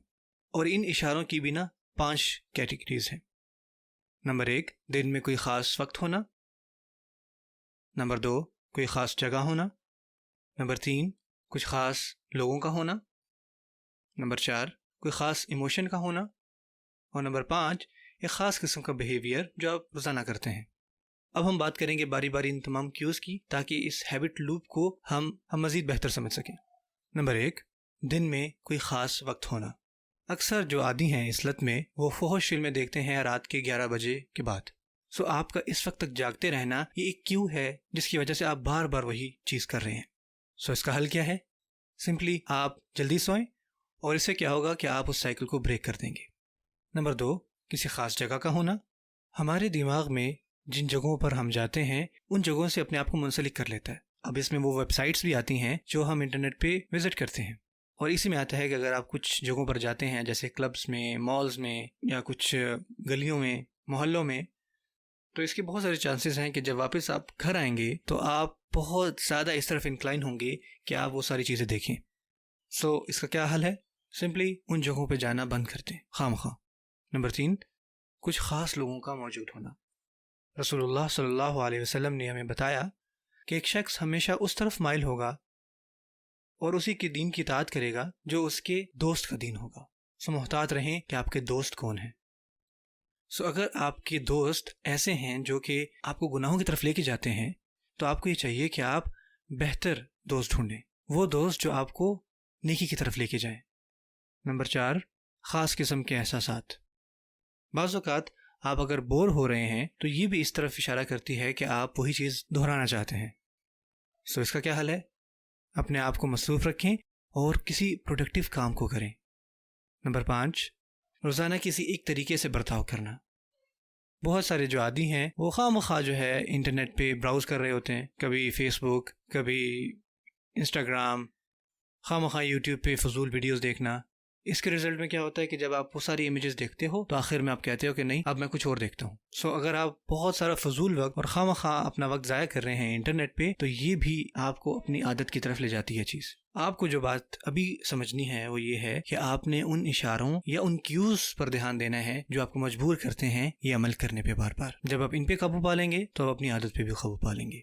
اور ان اشاروں کی بھی 5 کیٹیگریز ہیں. نمبر 1، دن میں کوئی خاص وقت ہونا. نمبر 2، کوئی خاص جگہ ہونا. نمبر 3، کچھ خاص لوگوں کا ہونا. نمبر 4، کوئی خاص ایموشن کا ہونا. اور نمبر 5، ایک خاص قسم کا بیہیویئر جو آپ روزانہ کرتے ہیں. اب ہم بات کریں گے باری باری ان تمام کیوز کی، تاکہ اس ہیبٹ لوپ کو ہم مزید بہتر سمجھ سکیں. نمبر 1، دن میں کوئی خاص وقت ہونا. اکثر جو عادی ہیں اس لت میں، وہ فحش فلمیں دیکھتے ہیں رات کے 11 بجے کے بعد. آپ کا اس وقت تک جاگتے رہنا یہ ایک کیو ہے جس کی وجہ سے آپ بار بار وہی چیز کر رہے ہیں. اس کا حل کیا ہے؟ سمپلی آپ جلدی سوئیں، اور اس سے کیا ہوگا کہ آپ اس سائیکل کو بریک کر دیں گے. نمبر 2، کسی خاص جگہ کا ہونا. ہمارے دماغ میں جن جگہوں پر ہم جاتے ہیں ان جگہوں سے اپنے آپ کو منسلک کر لیتا ہے. اب اس میں وہ ویب سائٹس بھی آتی ہیں جو ہم انٹرنیٹ پہ وزٹ کرتے ہیں، اور اسی میں آتا ہے کہ اگر آپ کچھ جگہوں پر جاتے ہیں، جیسے کلبس میں، مالز میں، یا کچھ گلیوں میں، محلوں میں، تو اس کے بہت سارے چانسز ہیں کہ جب واپس آپ گھر آئیں گے تو آپ بہت زیادہ اس طرف انکلائن ہوں گے کہ آپ وہ ساری چیزیں دیکھیں. اس کا کیا حل ہے؟ سمپلی ان جگہوں پہ جانا بند کر دیں خواہ. نمبر 3، کچھ خاص لوگوں کا موجود ہونا. رسول اللہ صلی اللہ علیہ وسلم نے ہمیں بتایا کہ ایک شخص ہمیشہ اس طرف مائل ہوگا اور اسی کے دین کی اطاعت کرے گا جو اس کے دوست کا دین ہوگا. محتاط رہیں کہ آپ کے دوست کون ہیں. اگر آپ کے دوست ایسے ہیں جو کہ آپ کو گناہوں کی طرف لے کے جاتے ہیں، تو آپ کو یہ چاہیے کہ آپ بہتر دوست ڈھونڈیں، وہ دوست جو آپ کو نیکی کی طرف لے کے جائیں۔ نمبر 4، خاص قسم کے احساسات۔ بعض اوقات آپ اگر بور ہو رہے ہیں تو یہ بھی اس طرف اشارہ کرتی ہے کہ آپ وہی چیز دہرانا چاہتے ہیں۔ سو اس کا کیا حل ہے؟ اپنے آپ کو مصروف رکھیں اور کسی پروڈکٹیو کام کو کریں۔ نمبر 5، روزانہ کسی ایک طریقے سے برتاؤ کرنا۔ بہت سارے جو عادی ہیں وہ خواہ مخواہ جو ہے انٹرنیٹ پہ براؤز کر رہے ہوتے ہیں، کبھی فیس بک، کبھی انسٹاگرام، خواہ مخواہ یوٹیوب پہ فضول ویڈیوز دیکھنا۔ اس کے رزلٹ میں کیا ہوتا ہے کہ جب آپ وہ ساری امیجز دیکھتے ہو تو آخر میں آپ کہتے ہو کہ نہیں، اب میں کچھ اور دیکھتا ہوں۔ سو اگر آپ بہت سارا فضول وقت اور خواہ مخواہ اپنا وقت ضائع کر رہے ہیں انٹرنیٹ پہ، تو یہ بھی آپ کو اپنی عادت کی طرف لے جاتی ہے چیز۔ آپ کو جو بات ابھی سمجھنی ہے وہ یہ ہے کہ آپ نے ان اشاروں یا ان کیوز پر دھیان دینا ہے جو آپ کو مجبور کرتے ہیں یہ عمل کرنے پہ بار بار۔ جب آپ ان پہ قابو پا لیں گے تو آپ اپنی عادت پہ بھی قابو پا لیں گے۔